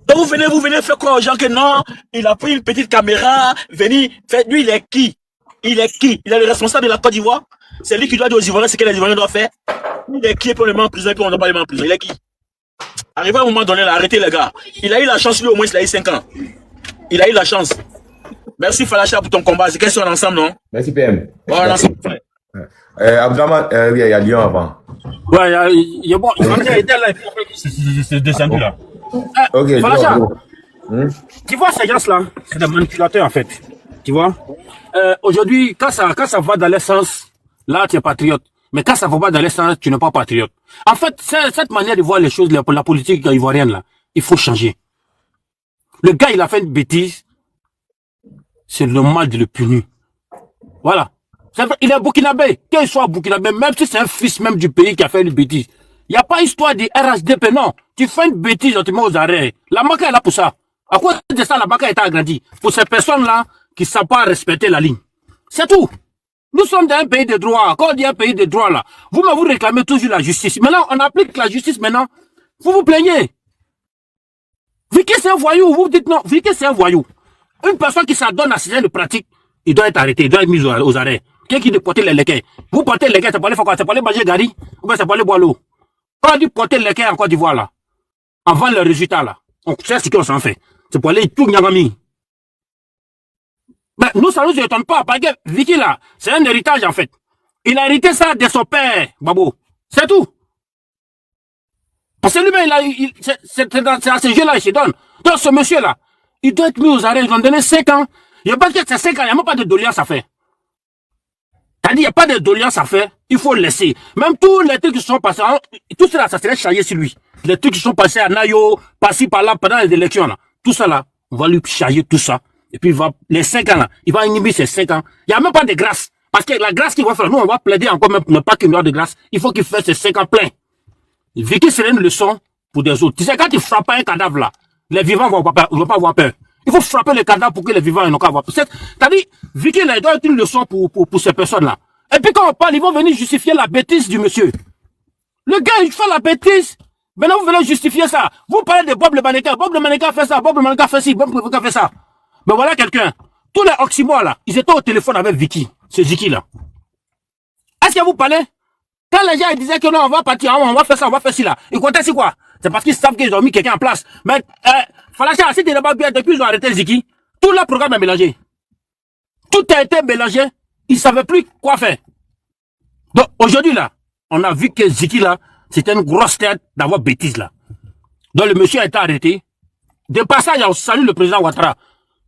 Donc vous venez faire quoi aux gens que non, il a pris une petite caméra, venez, lui, il est qui? Il est qui? Il est le responsable de la Côte d'Ivoire. C'est lui qui doit dire aux Ivoiriens ce que les Ivoiriens doivent faire. Il est qui pour le mettre en prison et puis on ne doit pas le mettre en prison? Il est qui? Arrivé à un moment donné, là, arrêtez les gars. Il a eu la chance, lui au moins, il a eu 5 ans. Il a eu la chance. Merci Falacha pour ton combat. C'est question ensemble, non?
Merci PM.
Ouais, on ensemble.
Abdraman, oui, il y a Lyon avant.
Ouais, il y a bon. Il était là, c'est descendu là.
Ok,
Falacha. Tu vois ces gens-là, c'est des manipulateurs en fait. Tu vois? Aujourd'hui, quand ça va dans l'essence, là tu es patriote. Mais quand ça ne va pas dans l'essence, tu n'es pas patriote. En fait, cette manière de voir les choses, la politique ivoirienne là, il faut changer. Le gars, il a fait une bêtise. C'est normal de le punir. Voilà. Il est burkinabé. Qu'il soit burkinabé, même si c'est un fils même du pays qui a fait une bêtise. Il n'y a pas histoire de RHDP, non. Tu fais une bêtise, on te met aux arrêts. La MACA est là pour ça. À cause de ça, la MACA est agrandie. Pour ces personnes-là qui ne savent pas respecter la ligne. C'est tout. Nous sommes dans un pays de droit. Quand on dit un pays de droit, là, vous réclamez toujours la justice. Maintenant, on applique la justice maintenant. Vous vous plaignez. Vicky, c'est un voyou. Vous dites non. Vicky, c'est un voyou. Une personne qui s'adonne à ce de pratique, il doit être arrêté, il doit être mis aux arrêts. Quelqu'un qui porte les léquets. Vous portez les léquets, c'est pour aller faire quoi? C'est pour aller manger gari? Ou bien c'est pour aller boire l'eau? Quand on dit porter les léquets en Côte d'Ivoire, là, avant le résultat, là, on sait ce qu'on s'en fait. C'est pour aller tout nyangami. Mais nous, ça ne nous étonne pas, parce que Vicky, là, c'est un héritage, en fait. Il a hérité ça de son père, Babo. C'est tout. Parce que lui-même, c'est à ce jeu-là, il se donne. Donc, ce monsieur-là, il doit être mis aux arrêts. Ils ont donné 5 ans. Il n'y a pas que c'est 5 ans, il n'y a même pas de doléance à faire. C'est-à-dire, il n'y a pas de doléance à faire. Il faut laisser. Même tous les trucs qui sont passés, tout cela, ça serait chargé sur lui. Les trucs qui sont passés à Nayo, passés par là pendant les élections, là. Tout ça, là, on va lui charger tout ça. Et puis, les 5 ans, là, il va inhiber ces 5 ans. Il n'y a même pas de grâce. Parce que la grâce qu'il va faire, nous, on va plaider encore même pour ne pas qu'il y ait de grâce. Il faut qu'il fasse ces 5 ans pleins. Vicky serait une leçon pour des autres. Tu sais, quand tu frappes un cadavre, là, les vivants vont pas avoir peur. Il faut frapper les cadavres pour que les vivants n'ont qu'à avoir peur. C'est-à-dire, Vicky, là, il doit être une leçon pour ces personnes-là. Et puis, quand on parle, ils vont venir justifier la bêtise du monsieur. Le gars, il fait la bêtise. Maintenant, vous venez justifier ça. Vous parlez de Bob le mannequin. Bob le mannequin fait ça. Bob le mannequin fait ci. Bob le mannequin fait ça. Mais voilà quelqu'un. Tous les oxymores, là, ils étaient au téléphone avec Vicky. C'est Vicky, là. Est-ce que vous parlez? Quand les gens ils disaient que non, on va partir, on va faire ça, on va faire ci, là. Ils comptaient c'est quoi? C'est parce qu'ils savent qu'ils ont mis quelqu'un en place. Mais, Falacha, si tu n'es pas bien, depuis ils ont arrêté Ziki, tout le programme est mélangé. Tout a été mélangé. Ils ne savaient plus quoi faire. Donc, aujourd'hui, là, on a vu que Ziki, là, c'était une grosse tête d'avoir bêtise, là. Donc, le monsieur a été arrêté. De passage, on salue le président Ouattara,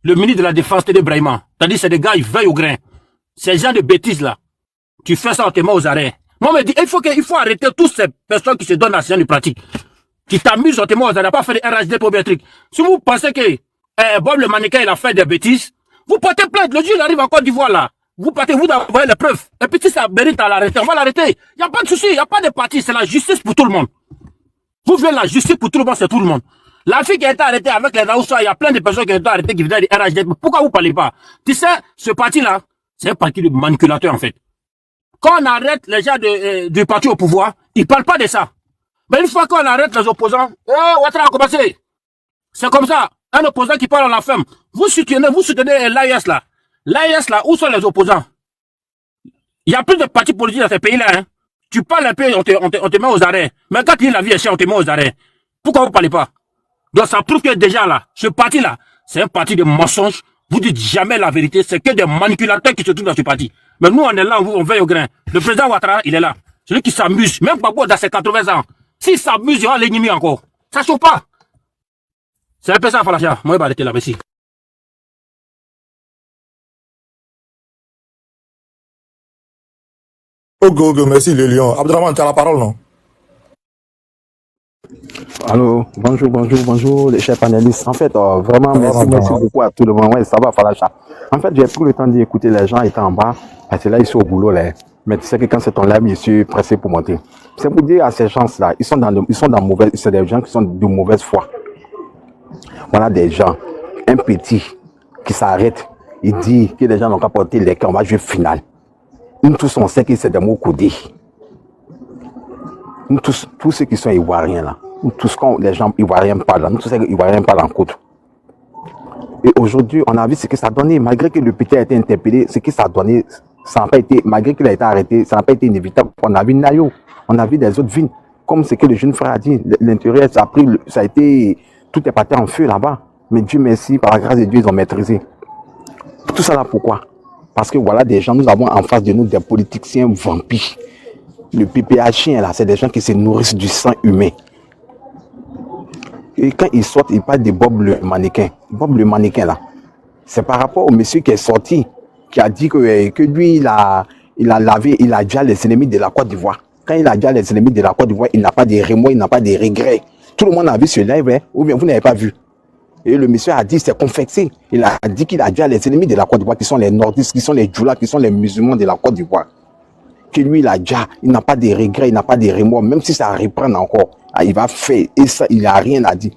le ministre de la Défense, Tédé Brahima. C'est-à-dire, c'est des gars, ils veillent au grain. Ces gens de bêtises, là. Tu fais ça, on te met aux arrêts. Moi, je me dis, il faut arrêter toutes ces personnes qui se donnent à ce genre de pratique. Qui t'amusent, on te met aux arrêts, pas faire des RHD pour bien truc. Si vous pensez que, Bob le mannequin, il a fait des bêtises, vous portez plainte. Le jour, il arrive en Côte d'Ivoire, là. Vous partez, vous envoyez les preuves. Et puis, si ça mérite à l'arrêter, on va l'arrêter. Il n'y a pas de souci, il n'y a pas de parti. C'est la justice pour tout le monde. Vous voulez la justice pour tout le monde, c'est tout le monde. La fille qui a été arrêtée avec les Raoussa, il y a plein de personnes qui ont été arrêtées qui venaient du RHD. Pourquoi vous parlez pas? Tu sais, ce parti-là, c'est un parti de manipulateurs, en fait. Quand on arrête les gens du parti au pouvoir, ils parlent pas de ça. Mais une fois qu'on arrête les opposants, oh, Ouattara a commencé. C'est comme ça. Un opposant qui parle à la femme. Vous soutenez l'AIS là. L'AIS là, où sont les opposants? Il y a plus de partis politiques dans ces pays-là, hein. Tu parles un peu, on te met aux arrêts. Mais quand tu dis la vie est chère, on te met aux arrêts. Pourquoi vous parlez pas? Donc ça prouve que déjà là, ce parti-là, c'est un parti de mensonges. Vous dites jamais la vérité, c'est que des manipulateurs qui se trouvent dans ce parti. Mais nous, on est là, on veille au grain. Le président Ouattara, il est là. Celui qui s'amuse, même Gbagbo dans ses 80 ans. S'il s'amuse, il y aura l'ennemi encore. Ça chauffe pas. C'est un peu ça, Falacha. Moi, je vais arrêter là, merci.
Ok, merci les lions. Abdraman, tu as la parole, non?
Allô, bonjour, les chers panélistes. En fait, vraiment, merci beaucoup à tout le monde. Ouais, ça va, Falacha. En fait, j'ai pris le temps d'écouter les gens étant en bas, parce que là, ils sont au boulot, là. Mais tu sais que quand c'est ton live, je suis pressé pour monter. C'est pour dire à ces gens-là, c'est des gens qui sont de mauvaise foi. Voilà des gens, un petit qui s'arrête, il dit que les gens n'ont qu'à porter les cœurs, on va jouer final. Nous tous, on sait que c'est des mots codés. Nous tous ceux qui sont ivoiriens là, nous tous quand les gens ivoiriens parlent là, nous tous ceux qui ivoiriens parlent en côte. Et aujourd'hui, on a vu ce que ça a donné, malgré que le petit a été interpellé, ce que ça a donné, ça n'a pas été, malgré qu'il a été arrêté, ça n'a pas été inévitable. On a vu Nayo, on a vu des autres vignes, comme ce que le jeune frère a dit, l'intérieur, ça a été, tout est parti en feu là-bas. Mais Dieu merci, par la grâce de Dieu, ils ont maîtrisé. Tout ça là, pourquoi? Parce que voilà des gens, nous avons en face de nous des politiciens vampires. Le PPH, là, c'est des gens qui se nourrissent du sang humain. Et quand ils sortent, ils parlent de Bob le mannequin. Bob le mannequin, là, c'est par rapport au monsieur qui est sorti, qui a dit que lui, il a déjà les ennemis de la Côte d'Ivoire. Quand il a déjà les ennemis de la Côte d'Ivoire, il n'a pas de remords, il n'a pas de regrets. Tout le monde a vu ce live, hein, ou bien vous n'avez pas vu. Et le monsieur a dit, c'est confecté. Il a dit qu'il a déjà les ennemis de la Côte d'Ivoire, qui sont les nordistes, qui sont les djoulas, qui sont les musulmans de la Côte d'Ivoire. Que lui, il n'a pas de regrets, il n'a pas de remords, même si ça reprend encore, il va faire, et ça, il n'a rien à dire.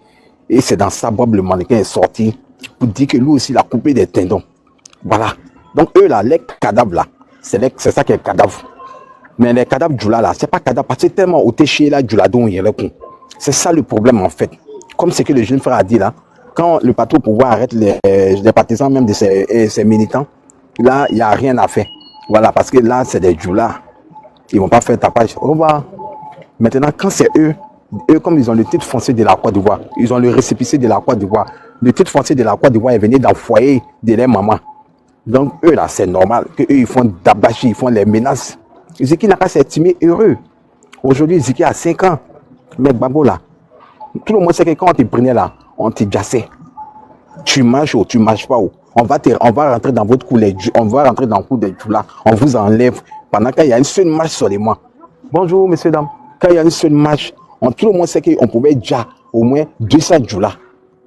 Et c'est dans ça, Bob le mannequin est sorti, pour dire que lui aussi, il a coupé des tendons. Voilà. Donc, eux, là, les cadavres, là, c'est ça qui est cadavre. Mais les cadavres Djoula, là, c'est pas cadavre, parce que c'est tellement au téché, là, Djoula, dont il y a le con. C'est ça le problème, en fait. Comme ce que le jeune frère a dit, là, quand le patron au pouvoir arrête les partisans même de ses militants, là, il n'y a rien à faire. Voilà, parce que là, c'est des Djoula. Ils ne vont pas faire tapage. Au revoir. Maintenant, quand c'est eux, comme ils ont le titre foncier de la Côte d'Ivoire, ils ont le récépissé de la Côte d'Ivoire. Le titre foncier de la Côte d'Ivoire est venu dans le foyer de leur maman. Donc, eux, là, c'est normal qu'eux, ils font d'abachi, ils font les menaces. Ziki n'a pas s'estimer heureux. Aujourd'hui, Ziki a 5 ans. Mais Babo, là, tout le monde sait que quand on te prenait là, on te jassait. Tu marches ou tu marches pas où. On va rentrer dans votre cou, on va rentrer dans le cou des Djoula. On vous enlève. Pendant qu'il y a une seule marche sur les mois. Bonjour, messieurs, dames. Quand il y a une seule marche, tout le monde sait qu'on pouvait déjà au moins 200 Djoula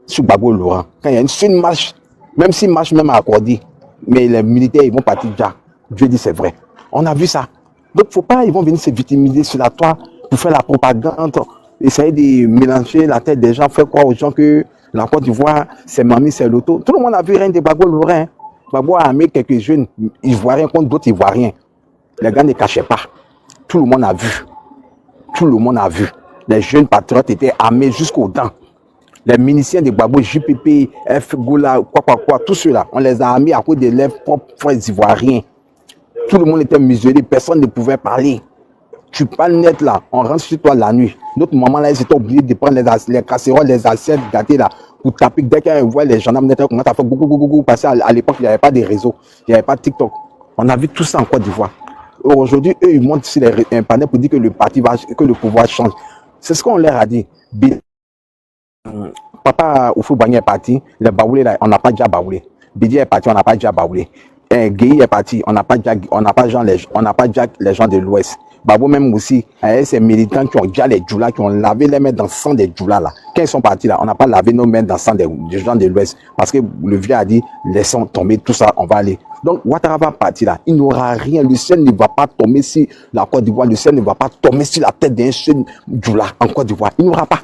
sur Babo Laurent. Quand il y a une seule marche, même si marche même à accorder, mais les militaires, ils vont partir déjà. Dieu dit c'est vrai. On a vu ça. Donc, faut pas, ils vont venir se victimiser sur la toile pour faire la propagande, essayer de mélanger la tête des gens, faire croire aux gens que la Côte d'Ivoire, c'est Mami, c'est l'auto. Tout le monde a vu rien de Babo Laurent. Babo a armé quelques jeunes Ivoiriens contre d'autres Ivoiriens. Les gars ne cachaient pas. Tout le monde a vu. Tout le monde a vu. Les jeunes patriotes étaient armés jusqu'aux dents. Les miliciens de Gbagbo, JPP, F, Gola, quoi, tout cela, on les a armés à cause de leurs propres frères ivoiriens. Tout le monde était muselé, personne ne pouvait parler. Tu parles net là, on rentre chez toi la nuit. Notre maman là, ils étaient obligés de prendre les casseroles, les assiettes gâtées là, pour taper. Dès qu'ils voient les gendarmes net, comment ça fait gougou, parce qu'à l'époque, il n'y avait pas de réseau, il n'y avait pas de TikTok. On a vu tout ça en Côte d'Ivoire. Aujourd'hui, eux, ils montent sur un panel pour dire que le pouvoir change. C'est ce qu'on leur a dit. Papa Oufou Bagné est parti, les baoulés là, on n'a pas déjà baoulé. Bidi est parti, on n'a pas déjà baoulé. Guéhi est parti, on n'a pas déjà les gens de l'Ouest. Babo même aussi, ces militants qui ont déjà les Djoula, qui ont lavé les mains dans le sang des Djoula là. Quand ils sont partis là, on n'a pas lavé nos mains dans le sang des gens de l'Ouest. Parce que le vieux a dit, laissons tomber tout ça, on va aller. Donc, Ouattara va partir là. Il n'aura rien. Le ciel ne va pas tomber sur la Côte d'Ivoire. Le ciel ne va pas tomber sur la tête d'un seul Djoula en Côte d'Ivoire. Il n'aura pas.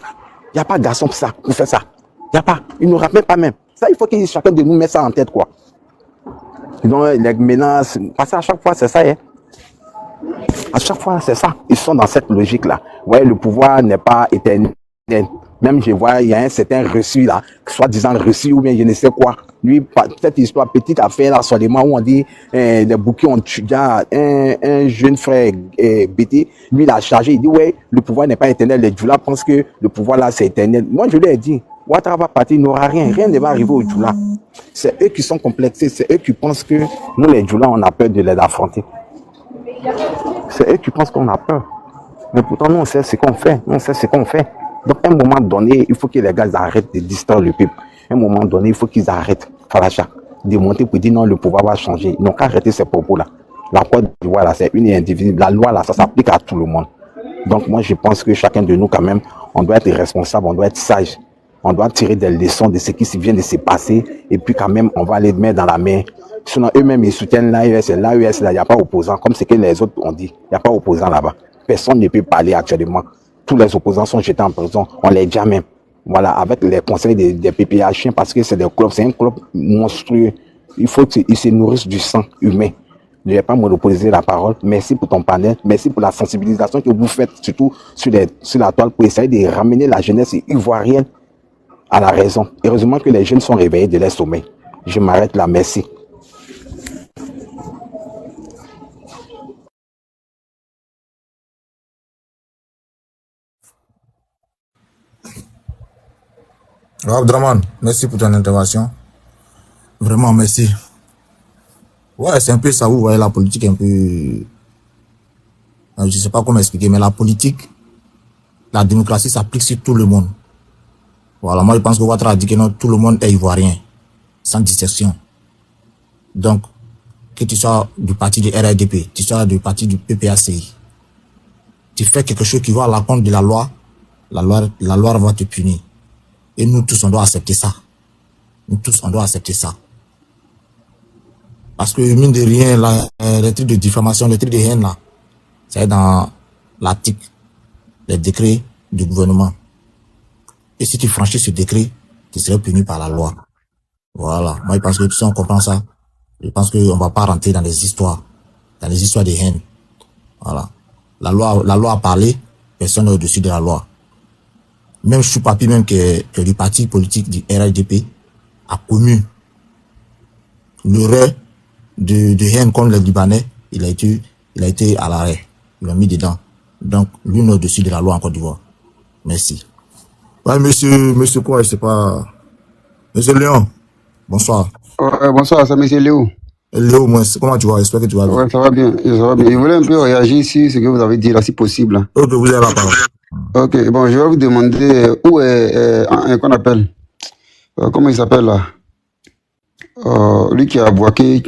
Il n'y a pas de garçon pour ça, pour faire ça. Il n'y a pas. Il n'aura même pas même. Ça, il faut que chacun de nous mette ça en tête, quoi. Donc, les menaces, parce qu'à chaque fois, c'est ça, hein. À chaque fois, c'est ça. Ils sont dans cette logique-là. Ouais, le pouvoir n'est pas éternel. Même, je vois, il y a un certain reçu là, soi-disant reçu ou bien je ne sais quoi. Lui, cette histoire, petite affaire là, sur les mois où on dit, les bouquets ont tué, un jeune frère BT, lui, il a chargé, il dit, ouais, le pouvoir n'est pas éternel. Les Djoula pensent que le pouvoir là, c'est éternel. Moi, je lui ai dit, Ouattara va partir, il n'aura rien, rien ne va arriver aux Djoula. C'est eux qui sont complexés, c'est eux qui pensent que nous, les Djoula, on a peur de les affronter. C'est eux qui pensent qu'on a peur. Mais pourtant, nous, on sait ce qu'on fait. Nous, on sait ce qu'on fait. Donc, à un moment donné, il faut que les gars arrêtent de distraire le peuple. À un moment donné, il faut qu'ils arrêtent, Falacha, de monter pour dire non, le pouvoir va changer. Ils n'ont qu'à arrêter ces propos-là. La Côte d'Ivoire, là, c'est une et indivisible. La loi, là, ça s'applique à tout le monde. Donc moi, je pense que chacun de nous, quand même, on doit être responsable, on doit être sage. On doit tirer des leçons de ce qui vient de se passer. Et puis quand même, on va les mettre dans la main. Sinon, eux-mêmes, ils soutiennent l'AES. L'AES, là, il n'y a pas opposant. Comme ce que les autres ont dit. Il n'y a pas opposant là-bas. Personne ne peut parler actuellement. Tous les opposants sont jetés en prison. On les dit même. Voilà, avec les conseils des PPH, parce que c'est des clubs. C'est un club monstrueux. Il faut qu'ils se nourrissent du sang humain. Ne vais pas monopoliser la parole. Merci pour ton panel. Merci pour la sensibilisation que vous faites, surtout sur la toile, pour essayer de ramener la jeunesse ivoirienne à la raison. Heureusement que les jeunes sont réveillés de leur sommeil. Je m'arrête là. Merci.
Abdraman, merci pour ton intervention. Vraiment, merci. Ouais, c'est un peu ça, vous voyez la politique un peu... Je ne sais pas comment expliquer, mais la politique, la démocratie s'applique sur tout le monde. Voilà, moi je pense que Ouattara a dit que non, tout le monde est ivoirien, sans distinction. Donc, que tu sois du parti du RRDP, tu sois du parti du PPACI, tu fais quelque chose qui va à l'encontre de la loi va te punir. Et nous tous, on doit accepter ça. Nous tous, on doit accepter ça. Parce que, mine de rien, les trucs de diffamation, les trucs de haine, là, c'est dans l'article, les décrets du gouvernement. Et si tu franchis ce décret, tu serais puni par la loi. Voilà. Moi, je pense que si on comprend ça, je pense qu'on ne va pas rentrer dans les histoires de haine. Voilà. La loi a parlé, personne n'est au-dessus de la loi. Même Choupapi, même que du parti politique du RHDP, a commis l'erreur de haine contre les Libanais. Il a été à l'arrêt. Ils l'ont mis dedans. Donc, lui n'est au-dessus de la loi en Côte d'Ivoire. Merci. Ouais, monsieur quoi, je sais pas. Monsieur Léon, bonsoir.
Bonsoir, c'est monsieur Léo.
Léo, moi, comment tu vas? J'espère que tu vas bien.
Ouais, ça va bien, ça va bien. Je voulais un peu réagir sur ce que vous avez dit là, si possible.
Ok, vous avez la parole.
Ok, bon, je vais vous demander où est, qu'on appelle, comment il s'appelle là? Lui qui a boaqué,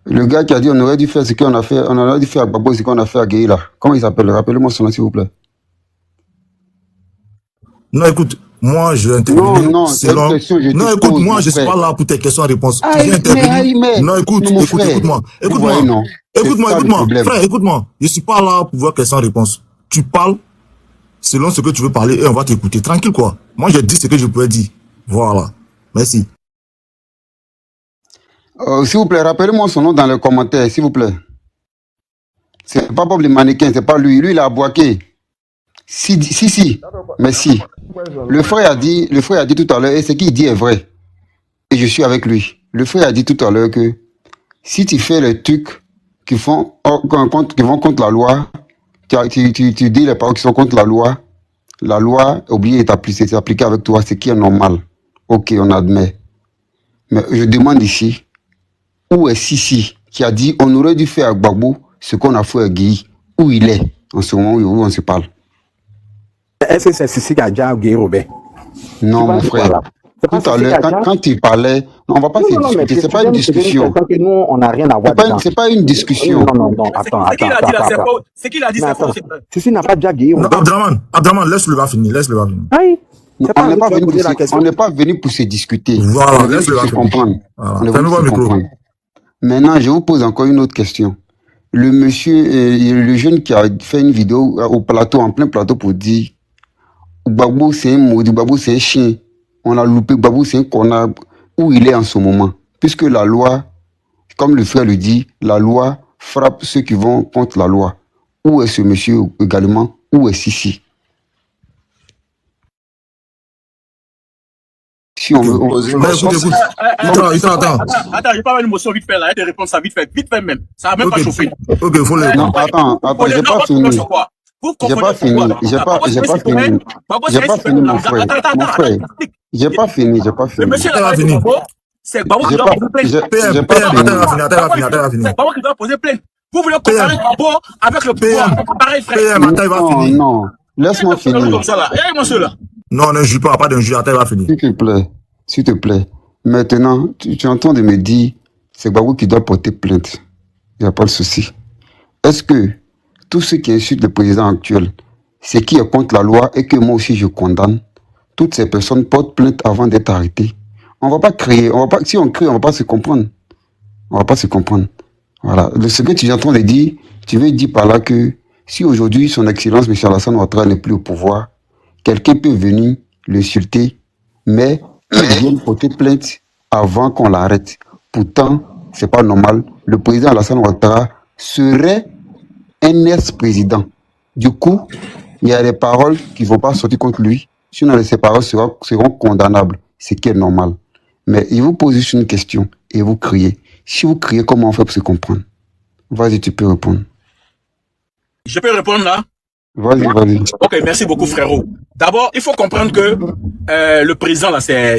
le gars qui a dit on aurait dû faire ce qu'on a fait, on aurait dû faire à Gbagbo ce qu'on a fait à Gueye là. Comment il s'appelle? Rappelez-moi son nom s'il vous plaît.
Non, écoute, moi je vais intervenir. Non, écoute, moi je suis pas là pour tes questions-réponses. Tu viens intervenir. Non, écoute-moi. Frère, écoute-moi. Je suis pas là pour voir questions-réponses. Tu parles selon ce que tu veux parler et on va t'écouter. Tranquille quoi. Moi j'ai dit ce que je pouvais dire. Voilà. Merci.
S'il vous plaît, rappelez-moi son nom dans les commentaires, s'il vous plaît. C'est pas Bob le mannequin, c'est pas lui. Lui, il a boaqué. Si. Mais si. Le frère a dit tout à l'heure, et ce qu'il dit est vrai. Et je suis avec lui. Le frère a dit tout à l'heure que si tu fais les trucs qui vont contre la loi, tu dis les paroles qui sont contre la loi, oubliez de s'appliquer avec toi, ce qui est normal. Ok, on admet. Mais je demande ici, où est Sissi qui a dit on aurait dû faire à Gbagbo ce qu'on a fait à Gueye? Où il est en ce moment où on se parle?
Est-ce que c'est Sissi qui a déjà Gueye Robert?
Non, mon frère. Tout à l'heure, quand tu parlais, on ne va pas se discuter, c'est pas une discussion.
Nous, on n'a rien à voir.
C'est pas une discussion.
Non, attends.
C'est qu'il a dit, c'est faux.
Sissi n'a pas déjà Gueye Robert.
Abdraman, laisse-le va finir.
Aïe.
On n'est pas venu pour se discuter.
Voilà,
laisse-le comprendre.
Voilà.
Maintenant, je vous pose encore une autre question. Le monsieur, le jeune qui a fait une vidéo au plateau, en plein plateau, pour dire Gbagbo c'est un maudit, Gbagbo c'est un chien. On a loupé, Gbagbo c'est un connard. Où il est en ce moment? Puisque la loi, comme le frère le dit, la loi frappe ceux qui vont contre la loi. Où est ce monsieur également? Où est Sissi? Si on veut poser une
question. Attends, j'ai pas une émotion vite fait là, il te répond ça vite fait même. Ça a même pas chauffé.
Ok, il faut le.
Non, attends, j'ai pas fini. J'ai pas fini, mon frère. J'ai pas fini.
Monsieur l'a fini. C'est Gbagbo qui doit poser plainte.
J'ai pas fini.
C'est Gbagbo qui doit poser plainte. Vous voulez comparer Gbagbo avec le pouvoir? Pareil, frère.
Non, laisse-moi finir.
Non, ne joue pas d'injure, attends, il va finir.
S'il te plaît. Maintenant, tu entends de me dire, c'est Gbagbo qui doit porter plainte. Il n'y a pas de souci. est-ce que tous ceux qui insultent le président actuel, c'est qui est contre la loi et que moi aussi je condamne, toutes ces personnes portent plainte avant d'être arrêtées? On va pas crier, si on crie, on va pas se comprendre. On va pas se comprendre. Voilà. Ce que tu es en train de dire, tu veux dire par là que si aujourd'hui son excellence M. Alassane Ouattara n'est plus au pouvoir, quelqu'un peut venir l'insulter, mais il vient porter plainte avant qu'on l'arrête. Pourtant, c'est pas normal. Le président Alassane Ouattara serait un ex-président. Du coup, il y a des paroles qui ne vont pas sortir contre lui. Sinon, ces paroles seront condamnables, ce qui est normal. Mais il vous pose juste une question et vous criez. Si vous criez, comment on fait pour se comprendre? Vas-y, tu peux répondre.
Je peux répondre là?
Vas-y, vas-y.
Ok, merci beaucoup frérot. D'abord, il faut comprendre que le président là, c'est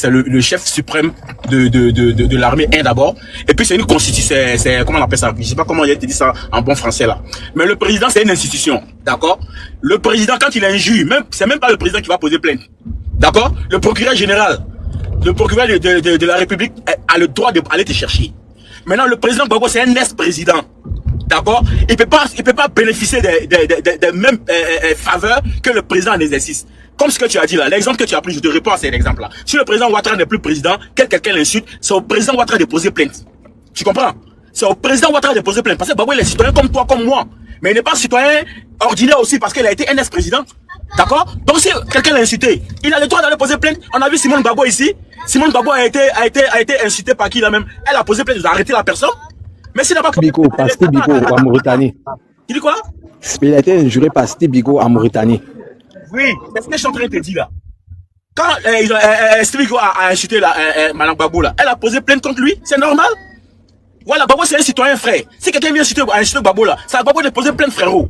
le chef suprême de l'armée d'abord. Et puis c'est une constitution, c'est comment on appelle ça? Je sais pas comment il a été dit ça en bon français là. Mais le président c'est une institution, d'accord? Le président quand il injure, c'est même pas le président qui va poser plainte, d'accord? Le procureur général, le procureur de la République a le droit d'aller te chercher. Maintenant le président Gbagbo c'est un ex-président. D'accord? Il peut pas bénéficier des mêmes faveurs que le président en exercice. Comme ce que tu as dit là, l'exemple que tu as pris, je te réponds à cet exemple-là. Si le président Ouattara n'est plus président, quelqu'un l'insulte, c'est au président Ouattara de poser plainte. Tu comprends? C'est au président Ouattara de poser plainte. Parce que Gbagbo il est citoyen comme toi, comme moi. Mais il n'est pas citoyen ordinaire aussi parce qu'il a été un ex-président. D'accord? Donc si quelqu'un l'a insulté, il a le droit d'aller poser plainte. On a vu Simone Gbagbo ici. Simone Gbagbo a été insultée par qui là même? Elle a posé plainte, ils ont arrêté la personne. Mais s'il n'a pas
Bigo, par Steve Bigo en Mauritanie.
Tu dis quoi?
Il a été injuré par Steve Bigo en Mauritanie.
Oui, c'est ce que je suis en train de te dire là. Quand Steve Bigo a insulté Madame Gbagbo là, elle a posé plainte contre lui, c'est normal. Voilà, Gbagbo c'est un citoyen frère. Si quelqu'un vient insulter Gbagbo là, c'est à Gbagbo de poser plainte frérot.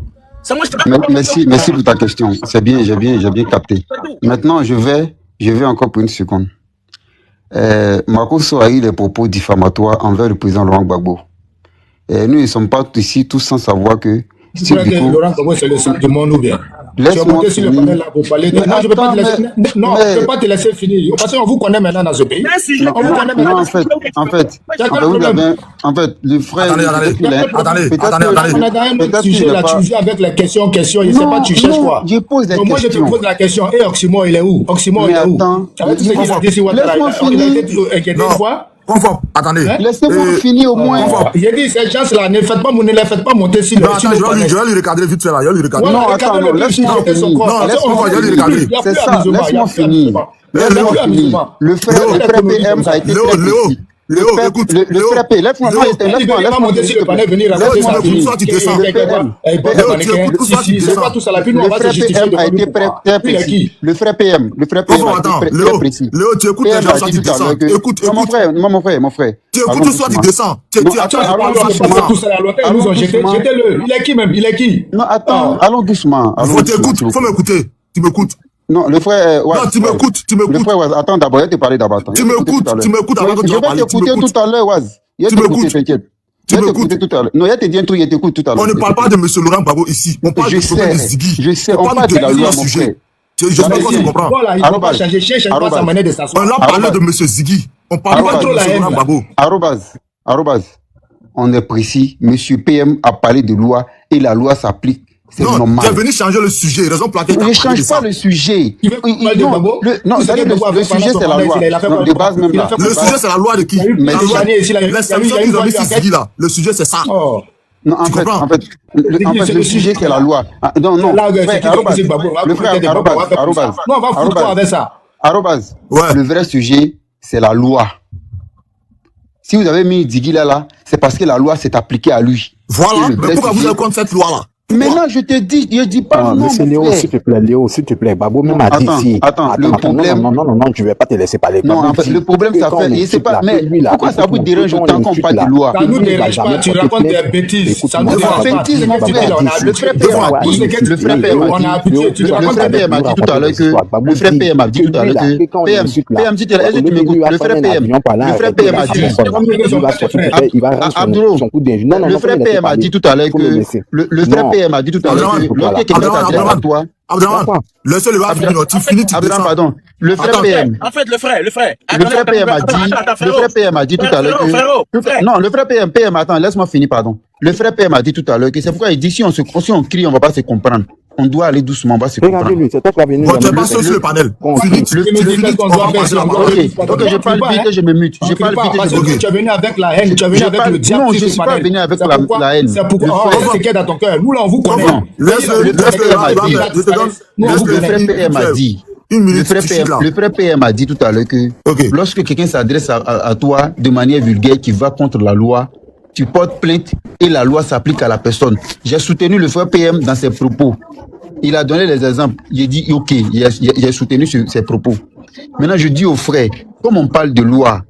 Moi,
merci pour ta question. C'est bien, j'ai bien capté. Maintenant, je vais encore pour une seconde. Marco a eu des propos diffamatoires envers le président Laurent Gbagbo. Et nous ne sommes pas ici tous sans savoir que...
Laurent Gbagbo, c'est le centre du monde ou bien?
Laisse-moi
sur le panel là pour parler. Non, je ne peux pas te laisser. Non, je ne peux pas te laisser finir. Parce qu'on vous connaît maintenant dans ce pays. On vous connaît maintenant.
En fait, le frère.
Attendez. On est dans un sujet là, tu viens avec les questions, je ne sais pas, tu cherches quoi.
Je pose des questions.
Moi, je te pose la question. Et Oxymore, il est où? Oxymore, il est où? Tu as vu tout ce qu'il a dit sur Ouattara? Il a été inquiété une fois?
Attendez.
Laissez-moi finir au moins.
J'ai dit, ces gens-là, ne les faites pas monter sur le.
Non, attends, je vais lui recadrer vite fait là.
Non, attends, laisse-moi finir. C'est ça, laisse-moi finir. Le frère PM a été très précis.
Léo, écoute,
le frère PM, laisse-moi
monter sur le panel, venir raconter ça.
Léo, tu descends.
Le frère PM a été très précis.
Léo, tu écoutes les gens, soit tu descends. Écoute.
Mon frère.
Tu écoutes, soit tu descends.
Jetez-le. Il est qui même? Il est qui?
Non, attends, allons doucement.
Faut m'écouter. Tu m'écoutes.
Non, le frère...
non, tu m'écoutes.
Le frère, attends d'abord, je vais te parler d'abord.
Tu m'écoutes avant que tu vas parler.
Je vais t'écouter tout à l'heure, Waz.
Tu m'écoutes,
t'inquiète. Je vais t'écouter tout à l'heure. Non, je vais te dire un truc, je t'écoute tout à l'heure.
On ne parle pas de M. Laurent Gbagbo ici. On parle de problème de Ziggy.
Je sais, on parle de la loi, mon frère.
Je sais pas si tu comprends.
Voilà, il ne faut pas changer. Change pas sa manière de s'asseoir.
On a parlé de M. Ziggy. On parle pas de M. Laurent Gbagbo.
Arobase. On est précis. M. PM a parlé de loi et la loi s'applique. C'est normal.
Tu es venu changer le sujet, raison pour laquelle
tu ne change pas le sujet. Non, le sujet c'est la loi. De base même là.
Le sujet c'est la loi de qui? La sanction qu'ils ont mis sur Ziggy là. Le sujet c'est ça.
Non, en fait, le sujet c'est la loi. Non. Le frère, Arobase.
Non, on va foutre quoi avec ça?
Arobase. Le vrai sujet c'est la loi. Si vous avez mis Ziggy là, c'est parce que la loi s'est appliquée à lui.
Voilà. Mais pourquoi vous avez contre cette loi là?
Maintenant, je te dis, je dis pas non.
Monsieur Léo, s'il te plaît, Gbagbo même a dit si.
Attends, le problème.
Non, je vais pas te laisser parler.
Non, en fait, le problème, ça fait, je sais pas, mais pourquoi ça vous dérange autant qu'on parle de loi?
Ça nous dérange pas, tu racontes des bêtises. Ça nous dérange pas.
Le frère PM a dit tout à l'heure que, le frère PM a dit tout à l'heure que, PM dit, est-ce que tu m'écoutes? Le frère PM a dit, le frère PM a dit tout à l'heure que, le frère PM a dit tout à l'heure que l'autre qui est à toi.
Abdraman, laisse-le va finir, tu finis, tu descends.
Pardon. Le frère PM.
En fait, le frère.
Le frère PM a dit tout à l'heure que... Non, le frère PM, attends, laisse-moi finir, pardon. Le frère père m'a dit tout à l'heure que c'est pourquoi il dit si on crie, on ne va pas se comprendre. On doit aller doucement, on va se comprendre.
Regardez-lui, c'est toi qui as venu.
Votre passion sur le panel.
Ok, je parle vite et je me mute. Je parle vite et je me mute.
Tu es venu avec la haine, tu es venu avec le diable.
Non, je ne suis pas venu avec la haine.
C'est pourquoi c'est qu'il y a dans ton cœur. Nous, là, on vous connaît.
Le frère PM a dit tout à l'heure que lorsque quelqu'un s'adresse à toi de manière vulgaire qui va contre la loi, tu portes plainte et la loi s'applique à la personne. J'ai soutenu le frère PM dans ses propos. Il a donné les exemples. Il a dit ok, j'ai soutenu ses propos. Maintenant, je dis aux frères, comme on parle de loi,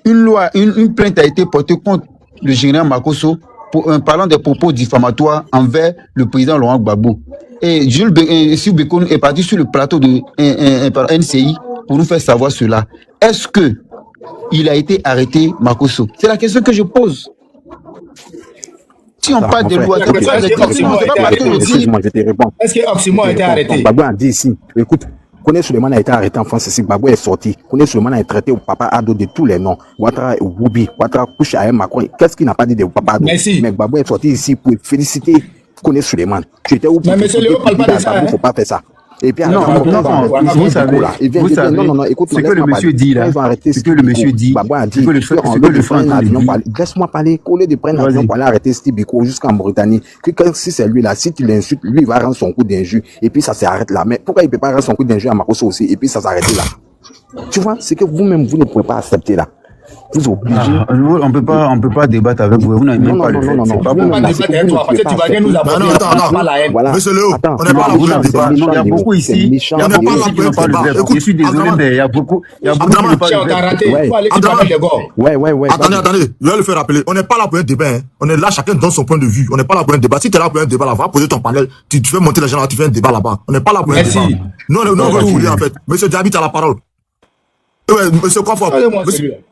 une plainte a été portée contre le général Makosso parlant des propos diffamatoires envers le président Laurent Gbagbo. Et Jules Bekonou est parti sur le plateau de NCI pour nous faire savoir cela. Est-ce que il a été arrêté, Makosso? C'est la question que je pose. Si on parle de loi,
excuse-moi, je te réponds.
Est-ce que Oxymore a été arrêté?
Gbagbo a dit ici, écoute, Kone Suleiman a été arrêté en France ici, Gbagbo est sorti. Kone Suleiman a traité au Papa Ado de tous les noms. Ouattara Woubi, Ouattara couche à Macron. Qu'est-ce qu'il n'a pas dit de Papa Ado?
Merci.
Mais Gbagbo est sorti ici pour féliciter Kone Suleiman. Tu étais où?
Mais monsieur Léo, parle pas de ça.
Il ne faut pas faire ça. Et puis,
non, vous savez,
écoute,
ce que le monsieur dit là, ce que le monsieur dit,
laisse-moi parler, coller de prendre l'avion pour aller arrêter Stibiko jusqu'en Mauritanie. Si c'est lui là, si tu l'insultes, lui il va rendre son coup d'injure et puis ça s'arrête là. Mais pourquoi il ne peut pas rendre son coup d'injure à Makosso aussi et puis ça s'arrête là? Tu vois, c'est que vous-même vous ne pouvez pas accepter là. Vous obligez.
On peut pas débattre avec vous. Vous n'avez même pas le fait.
On peut pas débattre avec toi parce que tu vas bien nous apporter.
Voilà.
Monsieur Léo,
on n'est pas là pour le débat.
Il y a beaucoup ici. Il y a beaucoup ici qui n'ont pas le verbe. Je suis désolé, mais il y a beaucoup qui n'ont pas le
verbe.
Attendez.
Je vais le faire rappeler. On n'est pas là pour un débat. On est là, chacun donne son point de vue. On n'est pas là pour un débat. Si tu es là pour un débat, là, va poser ton panel. Tu fais monter les gens là, tu fais un débat là-bas. On n'est pas là pour un débat. Non, on veut fouiller en fait. Monsieur Diaby, tu as la parole. Monsieur Kofo,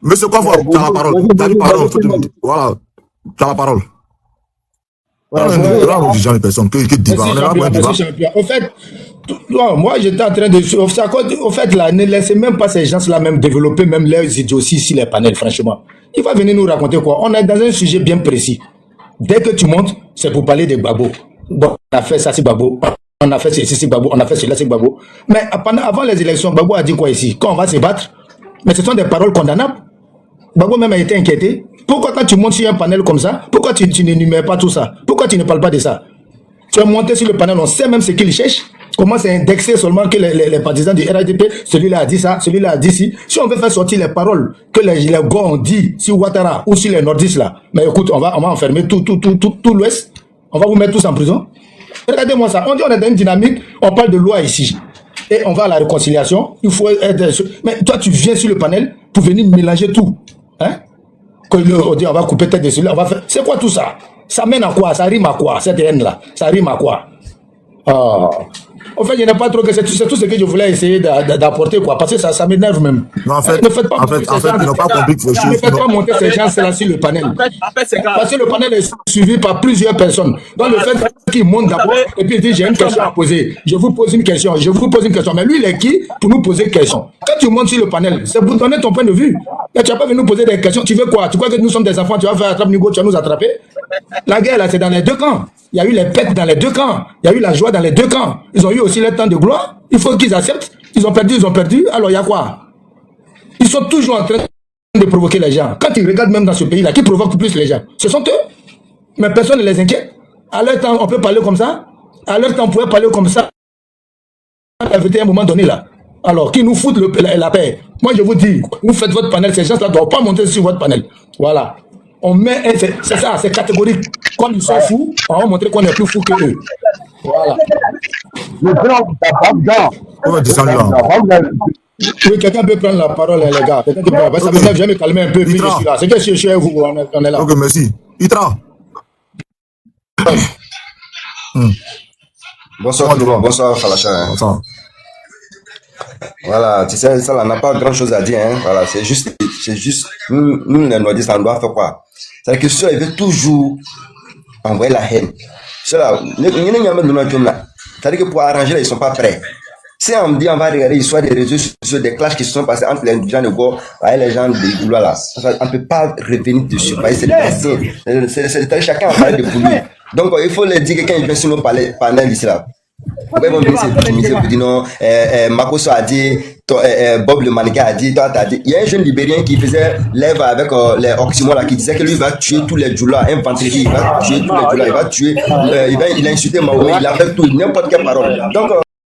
Monsieur Kofo, tu as la parole. Voilà, tu as la parole. Là, on dit jamais personne. Quel débat? On est là pour un débat.
En fait, moi, j'étais en train de... En fait, là, ne laissez même pas ces gens-là même développer même leurs idioties sur les panels, franchement. Il va venir nous raconter quoi? On est dans un sujet bien précis. Dès que tu montes, c'est pour parler de Gbagbo. Bon, on a fait ça, c'est Gbagbo. On a fait ceci, c'est Gbagbo. On a fait cela, c'est Gbagbo. Mais avant les élections, Gbagbo a dit quoi ici? Quand on va se battre? Mais ce sont des paroles condamnables. Gbagbo même a été inquiété. Pourquoi quand tu montes sur un panel comme ça, pourquoi tu n'énumères pas tout ça? Pourquoi tu ne parles pas de ça? Tu es monté sur le panel, on sait même ce qu'il cherche. Comment c'est indexé seulement que les partisans du RADP, celui-là a dit ça, celui-là a dit ci. Si on veut faire sortir les paroles que les gars ont dit sur Ouattara ou sur les nordistes là, mais écoute, on va enfermer tout l'Ouest. On va vous mettre tous en prison. Regardez-moi ça. On dit on est dans une dynamique, on parle de loi ici. Et on va à la réconciliation. Il faut être... Mais toi, tu viens sur le panel pour venir mélanger tout. Hein? Quand on dit on va couper tête de celui-là, on va faire... C'est quoi tout ça? Ça mène à quoi? Ça rime à quoi? Cette haine-là, ça rime à quoi? En fait, il n'y en a pas trop que c'est tout ce que je voulais essayer d'apporter, quoi. Parce que ça m'énerve même.
Non, en fait,
ne faites pas
ils n'ont pas compris que
ne faites pas monter ces gens-là sur le panel. Parce que le panel est suivi par plusieurs personnes. Donc, le fait qu'il monte d'abord et puis il dit j'ai une question à poser. Je vous pose une question. Mais lui, il est qui pour nous poser une question? Quand tu montes sur le panel, c'est pour donner ton point de vue. Là, tu n'as pas venu nous poser des questions. Tu veux quoi? Tu crois que nous sommes des enfants? Tu vas faire attrape-nigo, tu vas nous attraper? La guerre, là, c'est dans les deux camps. Il y a eu les pètes dans les deux camps. Il y a eu la joie dans les deux camps. Ils ont eu aussi le temps de gloire. Il faut qu'ils acceptent. Ils ont perdu. Alors, il y a quoi? Ils sont toujours en train de provoquer les gens. Quand ils regardent même dans ce pays-là, qui provoque plus les gens? Ce sont eux. Mais personne ne les inquiète. À leur temps, on peut parler comme ça. À leur temps, on pouvait parler comme ça. À un moment donné, là. Alors, qui nous foutent la paix? Moi, je vous dis, vous faites votre panel. Ces gens-là ne doivent pas monter sur votre panel. Voilà. On met, c'est ça, c'est catégorique. Comme ils sont fous, on va montrer qu'on est plus fous que eux. Voilà.
On va descendre là.
Oui, quelqu'un peut prendre la parole, les gars. Ça me jamais calmer un peu. C'est que je suis vous, on est là.
Ok, merci. Itra.
Bonsoir tout le monde. Bonsoir Falacha. Bonsoir. Voilà, tu sais, ça, on n'a pas grand chose à dire. Hein. Voilà, c'est juste, nous les nordistes, on doit faire quoi? C'est que ceux-là, ils veulent toujours envoyer la haine. Ceux-là, c'est-à-dire que pour arranger, là, ils ne sont pas prêts. Si on me dit on va regarder l'histoire des réseaux sociaux, des clashs qui se sont passés entre les gens de Go et les gens de Goulois là, on ne peut pas revenir dessus. C'est le passé. C'est chacun a parlé de pour lui. Donc il faut leur dire que quand ils viennent sur nos panels ici là, ils vont venir se victimiser pour dire non, Makoso a dit, Bob le mannequin a dit, toi t'as dit. Il y a un jeune libérien qui faisait lève avec les Oxymore là, qui disait que lui va tuer tous les Djoula, un vendredi, il va tuer tous les Djoula, il va tuer, il a insulté Mahomet, il a fait tout, n'importe quelle parole. Donc